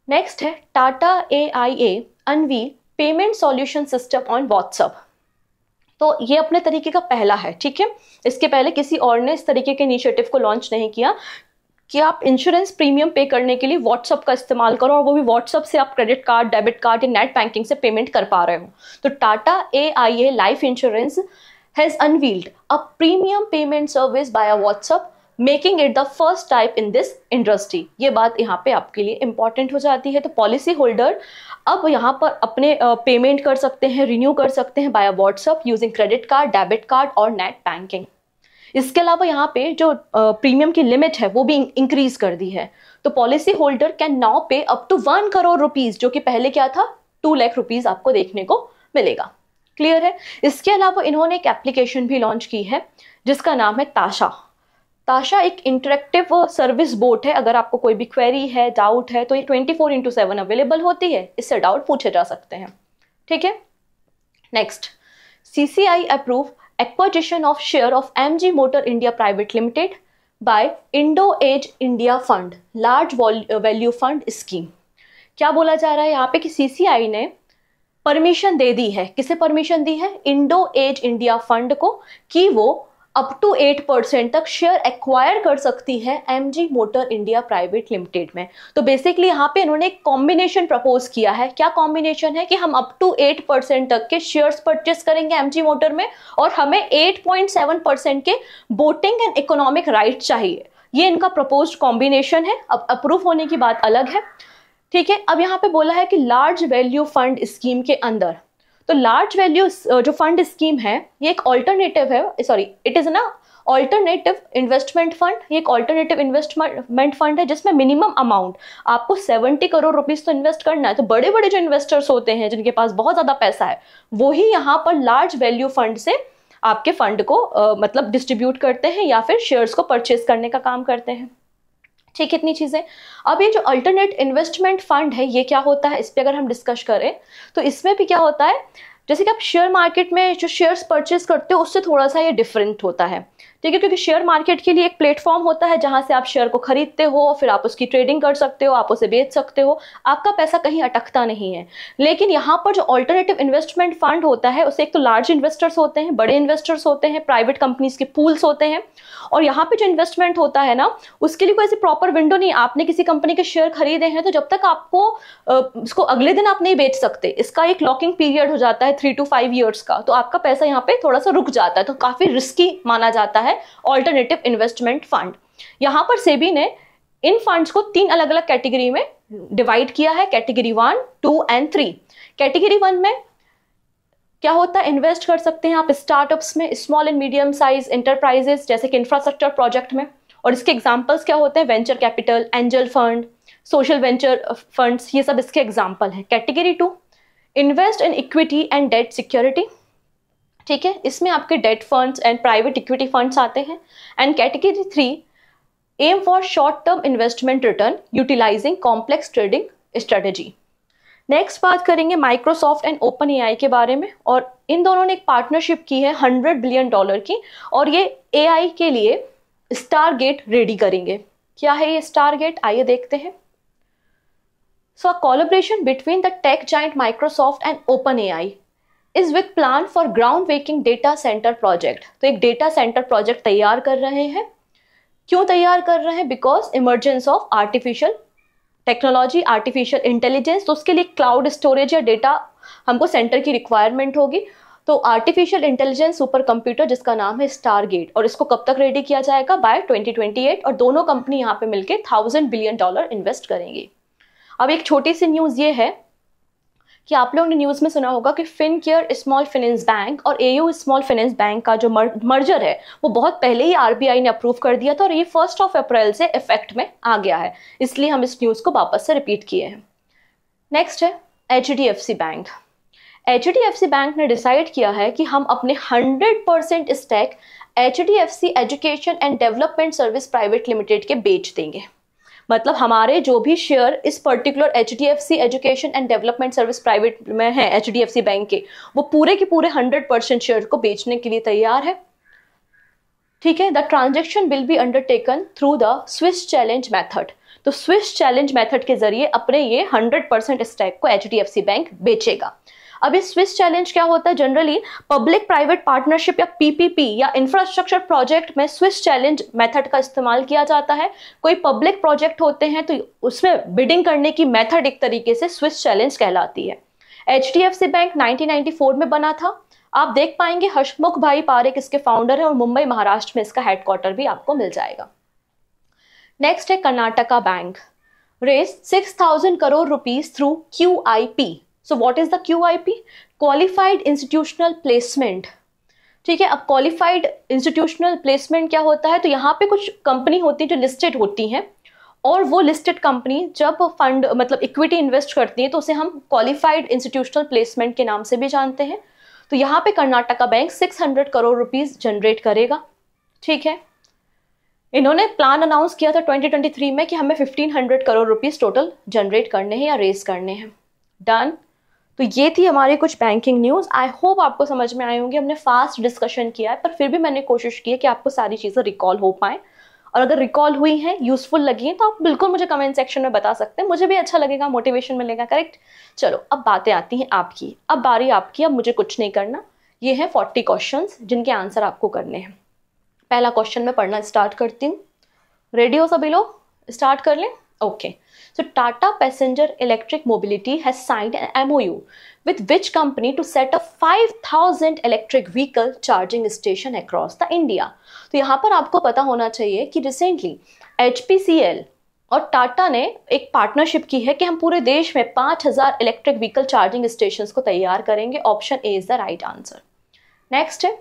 नेक्स्ट है Tata AIA unveil payment solution system on WhatsApp. तो ये अपने तरीके का पहला है। ठीक है, इसके पहले किसी और ने इस तरीके के इनिशिएटिव को लॉन्च नहीं किया कि आप इंश्योरेंस प्रीमियम पे करने के लिए व्हाट्सएप का इस्तेमाल करो और वो भी व्हाट्सएप से आप क्रेडिट कार्ड, डेबिट कार्ड या नेट बैंकिंग से पेमेंट कर पा रहे हो। तो Tata AIA life insurance has unveiled a premium payment service by WhatsApp making it the first type in this industry. ये बात यहाँ पे आपके लिए इंपॉर्टेंट हो जाती है। तो पॉलिसी होल्डर अब यहाँ पर अपने पेमेंट कर सकते हैं, रिन्यू कर सकते हैं by WhatsApp using credit card, debit card और नेट बैंकिंग। इसके अलावा यहाँ पे जो प्रीमियम की लिमिट है वो भी इंक्रीज कर दी है। तो पॉलिसी होल्डर कैन नाउ पे अप टू 1 करोड़ रुपीज, जो कि पहले क्या था 2 लाख रुपीज आपको देखने को मिलेगा। क्लियर है। इसके अलावा इन्होंने एक एप्लीकेशन भी लॉन्च की है जिसका नाम है ताशा। ताशा एक इंटरेक्टिव सर्विस बोट है। अगर आपको कोई भी क्वेरी है, डाउट है, तो ये 24/7 अवेलेबल होती है, इससे डाउट पूछे जा सकते हैं। ठीक है। Next, CCI approve acquisition of share of MG motor India private limited by Indo Edge India fund large value fund scheme. क्या बोला जा रहा है यहाँ पे कि CCI ने परमिशन दे दी है। किसे परमिशन दी है? इंडो एज इंडिया फंड को, कि वो अप टू 8% तक शेयर एक्वायर कर सकती है MG motor India private limited में। तो बेसिकली यहाँ पे इन्होंने एक कॉम्बिनेशन प्रपोज किया है। क्या कॉम्बिनेशन है? कि हम अप टू 8% तक के शेयर्स परचेस करेंगे MG मोटर में और हमें 8.7% के वोटिंग एंड इकोनॉमिक राइट चाहिए। ये इनका प्रपोज्ड कॉम्बिनेशन है। अब अप्रूव होने की बात अलग है। ठीक है। अब यहाँ पे बोला है कि लार्ज वैल्यू फंड स्कीम के अंदर, तो लार्ज वैल्यू जो फंड स्कीम है ये एक ऑल्टरनेटिव है, सॉरी इट इज ना ऑल्टरनेटिव इन्वेस्टमेंट फंड। ये एक ऑल्टरनेटिव इन्वेस्टमेंट फंड है जिसमें मिनिमम अमाउंट आपको 70 करोड़ रुपीस तो इन्वेस्ट करना है। तो बड़े बड़े जो इन्वेस्टर्स होते हैं जिनके पास बहुत ज्यादा पैसा है वो ही यहाँ पर लार्ज वैल्यू फंड से आपके फंड को मतलब डिस्ट्रीब्यूट करते हैं या फिर शेयर्स को परचेज करने का काम करते हैं। ठीक है, इतनी चीजें। अब ये जो अल्टरनेट इन्वेस्टमेंट फंड है ये क्या होता है, इस पे अगर हम डिस्कस करें तो इसमें भी क्या होता है, जैसे कि आप शेयर मार्केट में जो शेयर्स परचेज करते हो उससे थोड़ा सा ये डिफरेंट होता है। ठीक है, क्योंकि शेयर मार्केट के लिए एक प्लेटफॉर्म होता है जहां से आप शेयर को खरीदते हो, फिर आप उसकी ट्रेडिंग कर सकते हो, आप उसे बेच सकते हो, आपका पैसा कहीं अटकता नहीं है। लेकिन यहाँ पर जो ऑल्टरनेटिव इन्वेस्टमेंट फंड होता है उसे एक तो लार्ज इन्वेस्टर्स होते हैं, बड़े इन्वेस्टर्स होते हैं, प्राइवेट कंपनीज के पूल्स होते हैं, और यहाँ पे जो इन्वेस्टमेंट होता है ना उसके लिए कोई ऐसी प्रॉपर विंडो नहीं। आपने किसी कंपनी के शेयर खरीदे हैं तो जब तक आपको उसको अगले दिन आप नहीं बेच सकते, इसका एक लॉकिंग पीरियड हो जाता है 3 to 5 ईयर्स का, तो आपका पैसा यहाँ पे थोड़ा सा रुक जाता है। तो काफी रिस्की माना जाता है ऑल्टरनेटिव इन्वेस्टमेंट फंड। यहाँ पर सेबी ने इन फंड्स को 3 अलग अलग कैटेगरी में डिवाइड किया है, कैटेगरी 1, 2 एंड 3। कैटेगरी 1 में क्या होता है, इन्वेस्ट कर सकते हैं आप स्टार्टअप्स में, small and medium size enterprises जैसे कि इंफ्रास्ट्रक्चर प्रोजेक्ट में, और इसके एग्जांपल्स क्या होते हैं, venture capital, angel fund, social venture funds, ये सब इसके एग्जांपल हैं। Category 2, invest in equity and debt security. ठीक है, इसमें आपके debt funds and private equity funds आते हैं। And category 3, aim for short term investment return utilising complex trading strategy. Next बात करेंगे माइक्रोसॉफ्ट एंड ओपन एआई के बारे में, और इन दोनों ने एक पार्टनरशिप की है $100 बिलियन की, और ये एआई के लिए स्टारगेट रेडी करेंगे। क्या है ये स्टारगेट, आइए देखते हैं। So a collaboration between the tech giant Microsoft and OpenAI is with plan for ground breaking data centre project. तो एक डेटा सेंटर प्रोजेक्ट तैयार कर रहे हैं। क्यों तैयार कर रहे हैं? Because emergence of artificial technology, artificial intelligence, तो उसके लिए क्लाउड स्टोरेज या डेटा हमको सेंटर की रिक्वायरमेंट होगी। तो आर्टिफिशियल इंटेलिजेंस सुपर कंप्यूटर जिसका नाम है स्टारगेट, और इसको कब तक रेडी किया जाएगा? बाय 2028, और दोनों कंपनी यहाँ पे मिलकर $1000 बिलियन इन्वेस्ट करेंगी। अब एक छोटी सी न्यूज ये है कि आप लोगों ने न्यूज में सुना होगा कि फिनकेयर स्मॉल फाइनेंस बैंक और AU स्मॉल फाइनेंस बैंक का जो मर्जर है वो बहुत पहले ही RBI ने अप्रूव कर दिया था, और ये 1 अप्रैल से इफेक्ट में आ गया है, इसलिए हम इस न्यूज को वापस से रिपीट किए हैं। नेक्स्ट है HDFC बैंक। HDFC बैंक ने डिसाइड किया है कि हम अपने 100% stack HDFC education and development service private limited के बेच देंगे। मतलब हमारे जो भी शेयर इस particular HDFC education and development service private में है HDFC बैंक के, वो पूरे के पूरे 100% शेयर को बेचने के लिए तैयार है। ठीक है, the transaction will be undertaken through the Swiss challenge method. तो स्विस चैलेंज मेथड के जरिए अपने ये 100% स्टैक को HDFC बैंक बेचेगा। अब इस स्विस चैलेंज क्या होता है? जनरली पब्लिक प्राइवेट पार्टनरशिप या PPP या इंफ्रास्ट्रक्चर प्रोजेक्ट में स्विस चैलेंज मेथड का इस्तेमाल किया जाता है। कोई पब्लिक प्रोजेक्ट होते हैं तो उसमें बिडिंग करने की मेथड एक तरीके से स्विस चैलेंज कहलाती है। HDFC बैंक 1994 में बना था। आप देख पाएंगे हर्षमुख भाई पारेख इसके फाउंडर है, और मुंबई महाराष्ट्र में इसका हेडक्वार्टर भी आपको मिल जाएगा। नेक्स्ट है Karnataka bank, raise 6000 crore rupees through QIP। So what is the QIP? Qualified institutional placement. ठीक है, अब क्वालिफाइड इंस्टीट्यूशनल प्लेसमेंट क्या होता है? तो यहाँ पे कुछ कंपनी होती है जो लिस्टेड होती हैं, और वो लिस्टेड कंपनी जब फंड मतलब इक्विटी इन्वेस्ट करती है तो उसे हम क्वालिफाइड इंस्टीट्यूशनल प्लेसमेंट के नाम से भी जानते हैं। तो यहाँ पे Karnataka bank 600 crore rupees generate करेगा। ठीक है, इन्होंने प्लान अनाउंस किया था 2023 में कि हमें 1500 करोड़ रुपीज टोटल जनरेट करने हैं या रेज करने हैं। डन। तो ये थी हमारी कुछ बैंकिंग न्यूज़। आई होप आपको समझ में आई होंगी। हमने फास्ट डिस्कशन किया है, पर फिर भी मैंने कोशिश की है कि आपको सारी चीज़ें रिकॉल हो पाएँ, और अगर रिकॉल हुई हैं, यूजफुल लगी हैं, तो आप बिल्कुल मुझे कमेंट सेक्शन में बता सकते हैं। मुझे भी अच्छा लगेगा, मोटिवेशन मिलेगा। करेक्ट। चलो अब बातें आती हैं आपकी। अब बारी आपकी। अब मुझे कुछ नहीं करना। ये है 40 क्वेश्चन जिनके आंसर आपको करने हैं। पहला क्वेश्चन मैं पढ़ना स्टार्ट करती हूँ। रेडी हो सभी लोग? स्टार्ट कर लें। Okay. So Tata Passenger Electric Mobility has signed an MOU with which company to set up 5000 electric vehicle charging station across the India? तो यहाँ पर आपको पता होना चाहिए कि रिसेंटली HPCL और टाटा ने एक पार्टनरशिप की है कि हम पूरे देश में 5000 इलेक्ट्रिक व्हीकल चार्जिंग स्टेशंस को तैयार करेंगे। Option A is the right answer. Next है,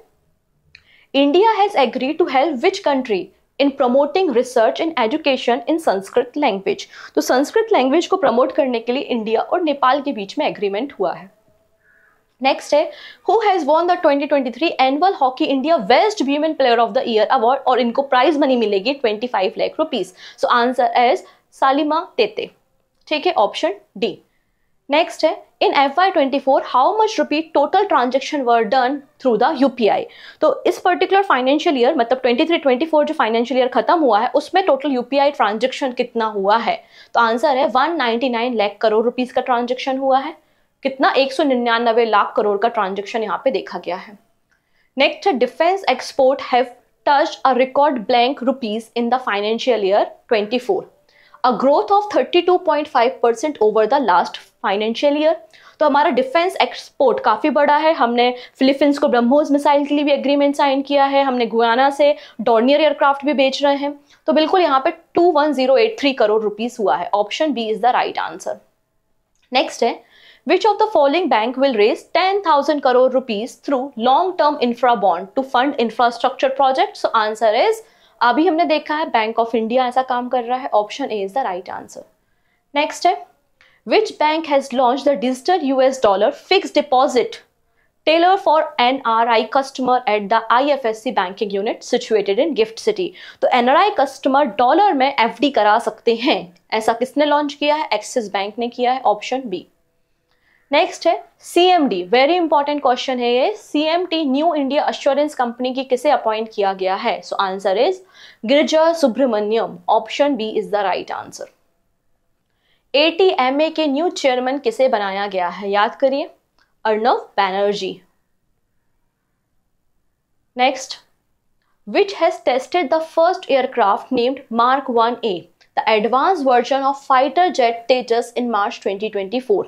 India has agreed to help which country in promoting research in education in Sanskrit language? तो संस्कृत लैंग्वेज को प्रमोट करने के लिए इंडिया और नेपाल के बीच में एग्रीमेंट हुआ है। नेक्स्ट है, who has won the 2023 annual hockey India best women player of the year award? और इनको प्राइज मनी मिलेगी 25 lakh rupees. So answer is Salima Tete. ठीक है, ऑप्शन डी। नेक्स्ट है, in FY24 how much rupee total transaction were done through the UPI? तो इस particular financial year मतलब 23-24 जो फाइनेंशियल ईयर खत्म हुआ है उसमें टोटल UPI ट्रांजेक्शन कितना हुआ है? तो आंसर है 199 लाख करोड़ रुपीस का ट्रांजेक्शन हुआ है। कितना? 199 लाख करोड़ का ट्रांजेक्शन यहाँ पे देखा गया है। नेक्स्ट है, defence export have touched a record blank rupees in the financial year 24, a growth of 32.5% over the last financial year. तो हमारा डिफेंस एक्सपोर्ट काफ़ी बड़ा है। हमने फिलीपींस को ब्रह्मोस मिसाइल के लिए भी एग्रीमेंट साइन किया है। हमने गुयाना से डॉर्नियर एयरक्राफ्ट भी बेच रहे हैं। तो बिल्कुल यहाँ पे 21083 करोड़ रुपीस हुआ है। Option B is the right answer. Next है, which of the following bank will raise 10,000 crore rupees through long term infra bond to fund infrastructure project? So answer is, अभी हमने देखा है बैंक ऑफ इंडिया ऐसा काम कर रहा है। Option A is the right answer. Next है, which bank has launched the digital US dollar fixed deposit tailored for NRI customer at the IFSC banking unit situated in Gift City? तो NRI customer dollar में FD करा सकते हैं। ऐसा किसने launch किया है? एक्सिस बैंक ने किया है। Option B. नेक्स्ट है CMD, वेरी इंपॉर्टेंट क्वेश्चन है ये। CMD New India Assurance Company की किसे अपॉइंट किया गया है? So answer is Girija Subramanian, option B is the right answer. ATMA के न्यू चेयरमैन किसे बनाया गया है? याद करिए, Arnav Banerjee. Next, which has tested the first aircraft named Mark 1A, the advanced version of fighter jet Tejas in March 2024।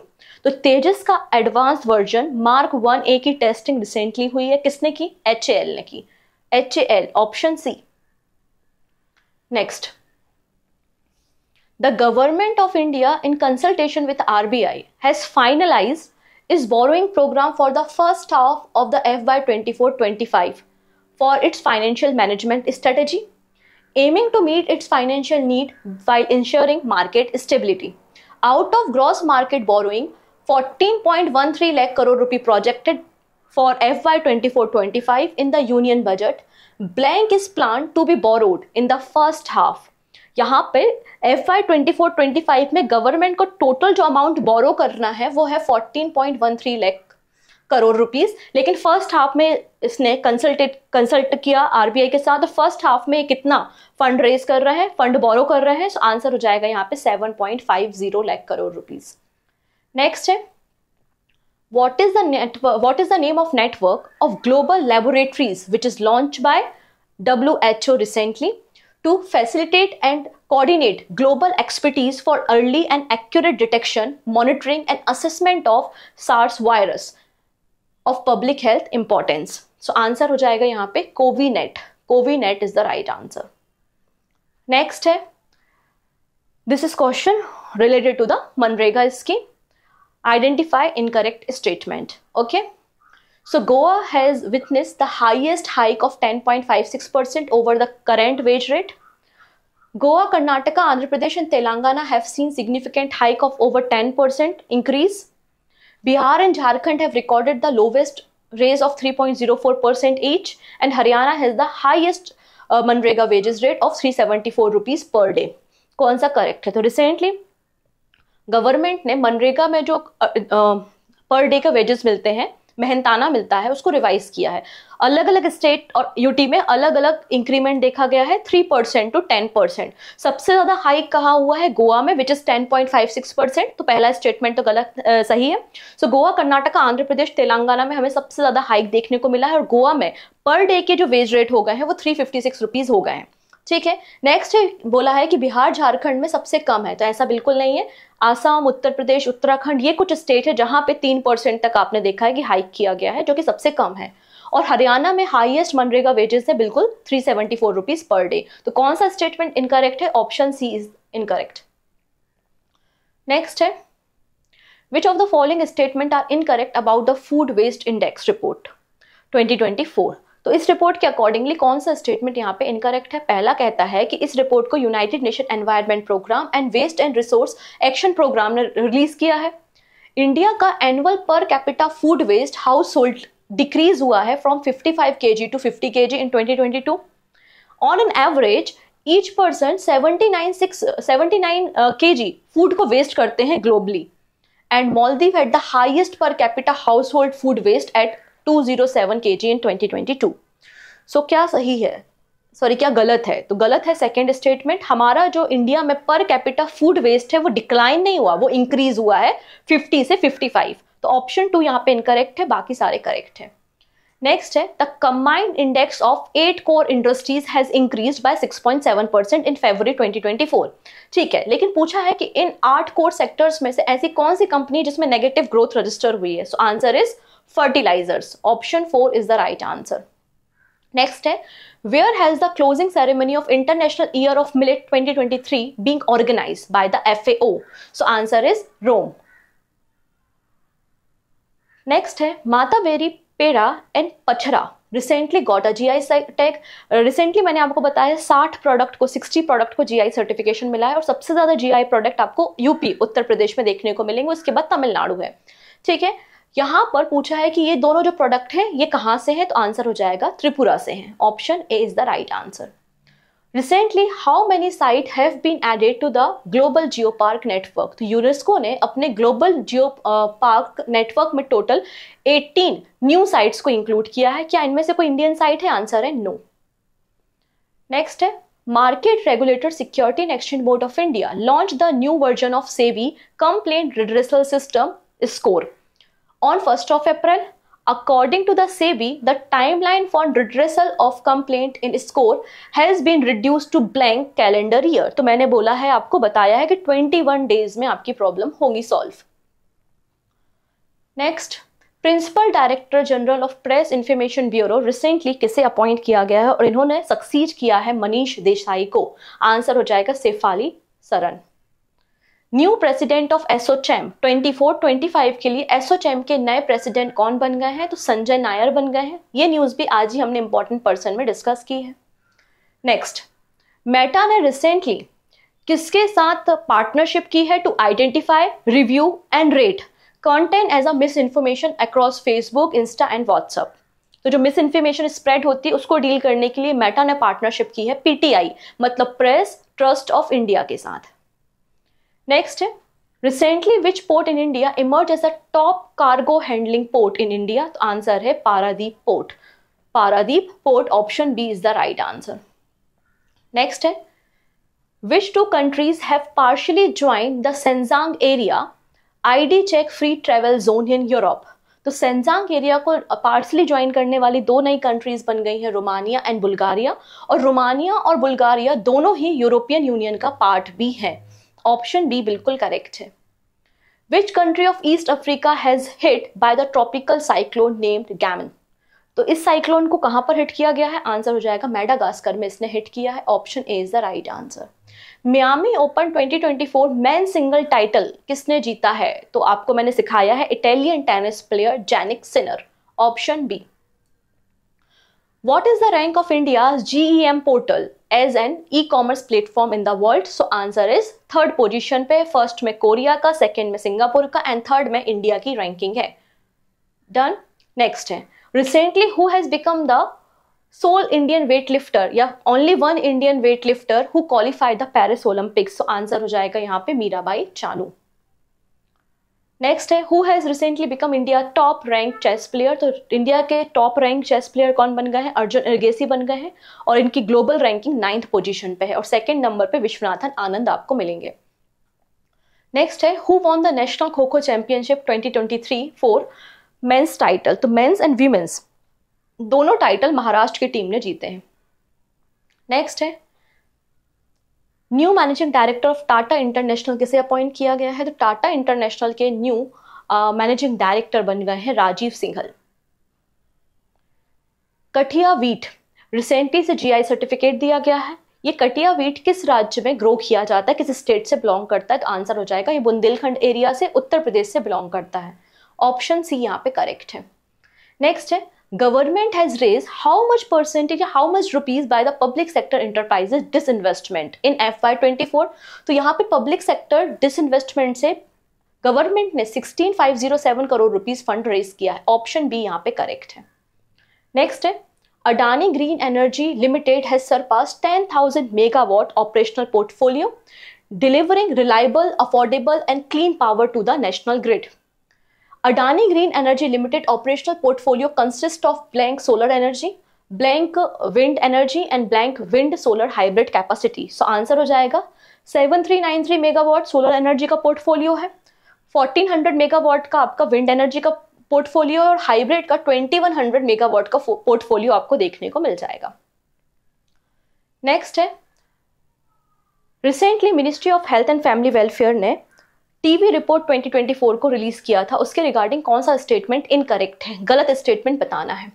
तो तेजस का advance version mark 1A की टेस्टिंग रिसेंटली हुई है। किसने की? HAL ने की। HAL, option C. Next, the government of India in consultation with RBI has finalised इस borrowing programme for the first half of the FY 24-25 for its financial management strategy, aiming to meet its financial need while ensuring market stability. Out of gross market borrowing, 14.13 lakh crore rupee projected for FY 24-25 in the union budget, blank is planned to be borrowed in the first half. यहाँ पे FY 24-25 में government को total जो amount borrow करना है वो है 14.13 lakh crore rupees, लेकिन फर्स्ट हाफ में इसने कंसल्ट किया RBI के साथ। फर्स्ट हाफ में कितना फंड रेज कर रहे हैं, फंड बोरो कर रहे हैं? सो आंसर हो जाएगा यहाँ पे 7.50 लाख करोड़ रुपीस। नेक्स्ट है, what is the name of network of global laboratories which is launched by WHO recently to facilitate and coordinate global expertise for early and accurate detection, monitoring and assessment of SARS virus of public health importance? So answer हो जाएगा यहाँ पे कोविनेट। कोविनेट is the right answer. Next है, this is question related to the मनरेगा scheme. Identify incorrect statement. Okay, so Goa has witnessed the highest hike of 10.56% over the current wage rate. Goa, Karnataka, Andhra Pradesh and Telangana have seen significant hike of over 10% increase. Bihar and Jharkhand have recorded the lowest raise of 3.04% each, and Haryana has the highest MNREGA wages rate of 374 rupees per day. कौन सा correct है? तो recently government ने मनरेगा में जो per day का wages मिलते हैं, मेहनताना मिलता है, उसको रिवाइज किया है। अलग अलग स्टेट और यूटी में अलग अलग इंक्रीमेंट देखा गया है, 3% to 10%। सबसे ज्यादा हाइक कहाँ हुआ है? गोवा में, विच इज 10.56%। तो पहला स्टेटमेंट तो गलत सही है। सो गोवा, कर्नाटका, आंध्र प्रदेश, तेलंगाना में हमें सबसे ज्यादा हाइक देखने को मिला है, और गोवा में पर डे के जो वेज रेट हो गए हैं वो 356 रुपीज हो गए हैं। ठीक है, नेक्स्ट है, बोला है कि बिहार झारखंड में सबसे कम है, तो ऐसा बिल्कुल नहीं है। आसाम, उत्तर प्रदेश, उत्तराखंड, ये कुछ स्टेट है जहां पे 3% तक आपने देखा है कि हाइक किया गया है, जो कि सबसे कम है। और हरियाणा में हाईएस्ट मनरेगा वेजेस है, बिल्कुल 374 रुपीज पर डे। तो कौन सा स्टेटमेंट इनकरेक्ट है? Option C is incorrect. Next है, which of the following statement are incorrect about the food waste index report 2024। तो इस रिपोर्ट के अकॉर्डिंगली कौन सा स्टेटमेंट यहाँ पे इनकरेक्ट है? पहला कहता है कि इस रिपोर्ट को United Nation environment programme and waste and resource action programme ने रिलीज किया है। इंडिया का annual per capita food waste household decrease हुआ है from 55 kg to 50 kg in 2022। On an average each person 79 kg food को waste करते हैं globally, and Maldives had the highest per capita household food waste at 207 kg in 2022। So क्या सही है, sorry क्या गलत है? तो गलत है सेकेंड स्टेटमेंट। हमारा जो इंडिया में पर कैपिटा फूड वेस्ट है वो डिक्लाइन नहीं हुआ, वो इंक्रीज हुआ है 50 से 55। तो ऑप्शन 2 यहाँ पे इनकरेक्ट है, बाकी सारे करेक्ट है। नेक्स्ट है, the combined index of 8 core industries has increased by 6.7% in February 2024। ठीक है, लेकिन पूछा है कि इन 8 कोर सेक्टर्स में से ऐसी कौन सी कंपनी जिसमें नेगेटिव ग्रोथ रजिस्टर हुई है? So answer is fertilisers, option 4 is the right answer. Next है, where has the closing ceremony of International Year of Millet 2023 being organized by the FAO? So answer is Rome. Next है, माता berry peda and पचरा recently got a GI tag. Recently मैंने आपको बताया 60 product को GI certification मिला है, और सबसे ज्यादा GI प्रोडक्ट आपको यूपी उत्तर प्रदेश में देखने को मिलेंगे, उसके बाद तमिलनाडु है। ठीक है, यहां पर पूछा है कि ये दोनों जो प्रोडक्ट है ये कहां से है? तो आंसर हो जाएगा त्रिपुरा से है, option A is the right answer. Recently how many site have been added to the global geopark network? तो यूनेस्को ने अपने ग्लोबल जियो पार्क नेटवर्क में टोटल 18 न्यू साइट्स को इंक्लूड किया है। क्या इनमें से कोई इंडियन साइट है? आंसर है नो। नेक्स्ट है market regulator security and exchange board of India launch the new version of SEBI complaint redressal system score on 1st of April. According to the SEBI, the timeline for redressal of complaint in score has been reduced to blank calendar year. तो मैंने बोला है, आपको बताया है कि 21 days में आपकी प्रॉब्लम होगी solve. Next, principal director general of press information bureau recently किसे अपॉइंट किया गया है और इन्होंने सक्सीड किया है मनीष देसाई को? आंसर हो जाएगा Shefali Saran. New president of Assocham 24-25 के लिए एसोचैम के नए प्रेसिडेंट कौन बन गए हैं? तो संजय नायर बन गए हैं। ये न्यूज़ भी आज ही हमने इंपॉर्टेंट पर्सन में डिस्कस की है। नेक्स्ट, मेटा ने रिसेंटली किसके साथ पार्टनरशिप की है to identify, review and rate content as a misinformation across Facebook, insta and WhatsApp? तो जो मिस इन्फॉर्मेशन स्प्रेड होती है उसको डील करने के लिए मेटा ने पार्टनरशिप की है पीटीआई मतलब प्रेस ट्रस्ट ऑफ इंडिया के साथ। नेक्स्ट है recently which port in India emerge as a top cargo handling port in India? तो आंसर है Paradip port. Paradip port, option B is the right answer. Next है which two countries have partially join the Schengen area ID check free travel zone in Europe? तो Schengen area को partially join करने वाली दो नई countries बन गई हैं, रोमानिया एंड बुल्गारिया, और रोमानिया और बुल्गारिया दोनों ही यूरोपियन यूनियन का पार्ट भी है। ऑप्शन बी बिल्कुल करेक्ट है। Which country of east Africa has hit by the tropical cyclone named Gammon? तो इस साइक्लोन को कहां पर हिट किया गया है? आंसर हो जाएगा मेडागास्कर में इसने हिट किया है। Option A is the right answer. Miami open 2024 men single title किसने जीता है? तो आपको मैंने सिखाया है Italian tennis player Jannik Sinner. Option B. What is the rank of India's GEM portal as an e-commerce platform in the world? So answer is third position पे। First में कोरिया का, सेकंड में सिंगापुर का and third में India की ranking है। Done. Next है recently who has become the sole Indian weightlifter या only one Indian weightlifter who qualified the Paris Olympics? तो आंसर हो जाएगा यहाँ पे मीराबाई चानू। नेक्स्ट है who has recently become India top rank chess player? तो India के top rank chess player कौन बन गए हैं? अर्जुन एरगेसी बन गए हैं और इनकी ग्लोबल रैंकिंग 9th पोजीशन पे है और सेकंड नंबर पे विश्वनाथन आनंद आपको मिलेंगे। नेक्स्ट है who won the national kho kho championship 2023 for mains title? तो मेंस एंड वीमेंस दोनों टाइटल महाराष्ट्र की टीम ने जीते हैं। नेक्स्ट है new managing director of Tata international किसे अपॉइंट किया गया है? तो टाटा इंटरनेशनल के न्यू मैनेजिंग डायरेक्टर बन गए हैं राजीव सिंघल। कठिया वीट रिसेंटली से जीआई सर्टिफिकेट दिया गया है। ये कटिया वीट किस राज्य में ग्रो किया जाता है, किस स्टेट से बिलोंग करता है? तो आंसर हो जाएगा ये बुंदेलखंड एरिया से उत्तर प्रदेश से बिलोंग करता है। ऑप्शन सी यहाँ पे करेक्ट है। नेक्स्ट है government has raise how much percentage या how much rupees by the public sector enterprises disinvestment in FY24। तो यहाँ पे पब्लिक सेक्टर डिसइन्वेस्टमेंट से गवर्नमेंट ने 16,507 करोड़ रुपीज फंड रेज किया है। ऑप्शन बी यहाँ पे करेक्ट है। नेक्स्ट है Adani Green Energy Limited has surpassed 10,000 megawatt operational portfolio, delivering reliable, affordable and clean power to the national grid. Adani Green Energy Limited operational portfolio consists of blank solar energy, blank wind energy and blank wind solar hybrid capacity. So answer हो जाएगा 7393 megawatt solar energy का portfolio है, 1400 megawatt का आपका wind energy का portfolio और hybrid का 2100 megawatt का पोर्टफोलियो आपको देखने को मिल जाएगा। नेक्स्ट है recently ministry of health and family welfare ने टीबी रिपोर्ट 2024 को रिलीज किया था। उसके रिगार्डिंग कौन सा स्टेटमेंट इनकरेक्ट है, गलत स्टेटमेंट बताना है।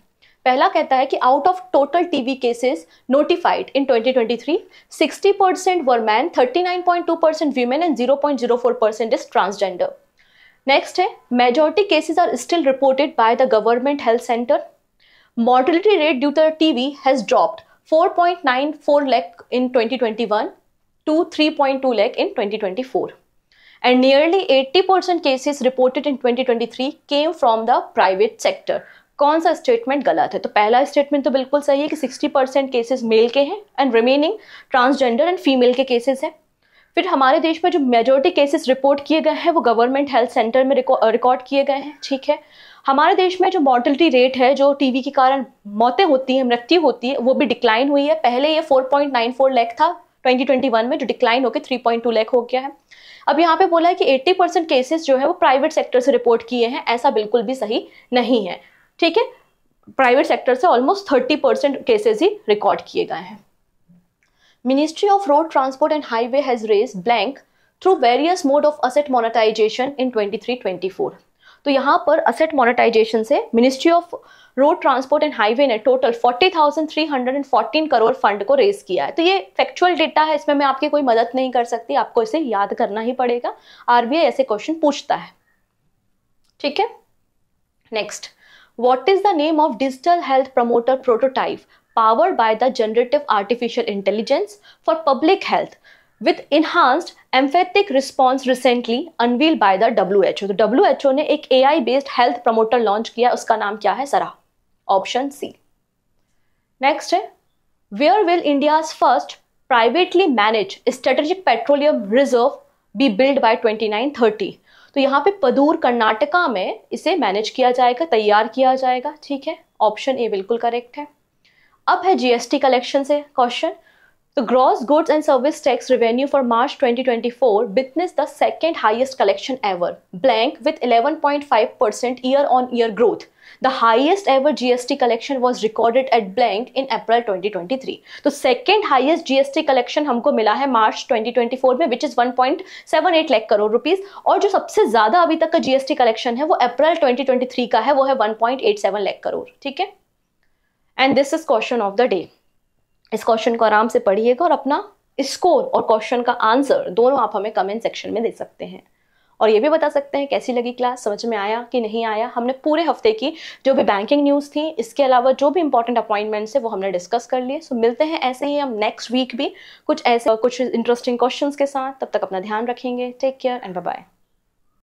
पहला कहता है कि out of total TB cases notified in 2023 60% were man, 39.2% women and 0.04% is transgender. Next है majority cases are still reported by the government health centre. Mortality rate due to TB has dropped 4.94 lakh in 2021 to 3.2 lakh in 2024 and nearly 80% cases reported in 2023 came from the private sector. कौन सा statement गलत है? तो पहला statement तो बिल्कुल सही है कि 60% केसेस मेल के हैं and remaining transgender and female के केसेस हैं। फिर हमारे देश में जो मेजॉरिटी केसेस रिपोर्ट किए गए हैं वो गवर्नमेंट हेल्थ सेंटर में रिकॉर्ड किए गए हैं, ठीक है। हमारे देश में जो मॉर्टलिटी रेट है, जो टीबी के कारण मौतें होती हैं, मृत्यु होती है, वो भी डिक्लाइन हुई है। पहले ये 4.94 लाख था 2021 में, जो डिक्लाइन होकर 3.2 लाख हो गया है। अब यहाँ पे बोला है कि 80% केसेस जो है वो प्राइवेट सेक्टर से रिपोर्ट किए हैं, ऐसा बिल्कुल भी सही नहीं है, ठीक है। प्राइवेट सेक्टर से ऑलमोस्ट 30% केसेस ही रिकॉर्ड किए गए हैं। Ministry of road transport and highway has raised blank through various mode of asset monetisation in 23-24। तो यहाँ पर असेट मोनेटाइजेशन से ministry of road transport and highway ने टोटल 40,314 करोड़ फंड को रेज किया है। तो ये फैक्चुअल डेटा है, इसमें मैं आपकी कोई मदद नहीं कर सकती, आपको इसे याद करना ही पड़ेगा। आरबीआई ऐसे क्वेश्चन पूछता है, ठीक है। Next, what is the name of digital health promoter prototype powered by the generative artificial intelligence for public health with enhanced empathic response recently unveiled by the WHO? तो WHO ने एक AI based health promoter launch किया, उसका नाम क्या है सरा? Option C. Next है, where will India's first privately managed strategic petroleum reserve be built by 2930? तो यहाँ पे पदूर कर्नाटका में इसे मैनेज किया जाएगा, तैयार किया जाएगा, ठीक है। ऑप्शन ए बिल्कुल करेक्ट है। अब है जीएसटी कलेक्शन से क्वेश्चन। तो gross goods and service tax revenue for March 2024 witness the second highest collection ever blank with 11.5% year-on-year growth. The highest ever GST collection was recorded at blank in April 2023. तो second highest GST collection हमको मिला है मार्च 2024 में, which is 1.78 lakh crore rupees. और जो सबसे ज्यादा अभी तक का जीएसटी कलेक्शन है वो अप्रैल 2023 का है, वो है 1.87 लाख करोड़, ठीक है। And this is question of the day. इस क्वेश्चन को आराम से पढ़िएगा और अपना स्कोर और क्वेश्चन का आंसर दोनों आप हमें कमेंट सेक्शन में दे सकते हैं। और ये भी बता सकते हैं कैसी लगी क्लास, समझ में आया कि नहीं आया। हमने पूरे हफ्ते की जो भी बैंकिंग न्यूज़ थी, इसके अलावा जो भी इंपॉर्टेंट अपॉइंटमेंट्स है वो हमने डिस्कस कर लिए। सो मिलते हैं ऐसे ही हम नेक्स्ट वीक भी कुछ इंटरेस्टिंग क्वेश्चंस के साथ। तब तक अपना ध्यान रखेंगे। Take care and bye bye.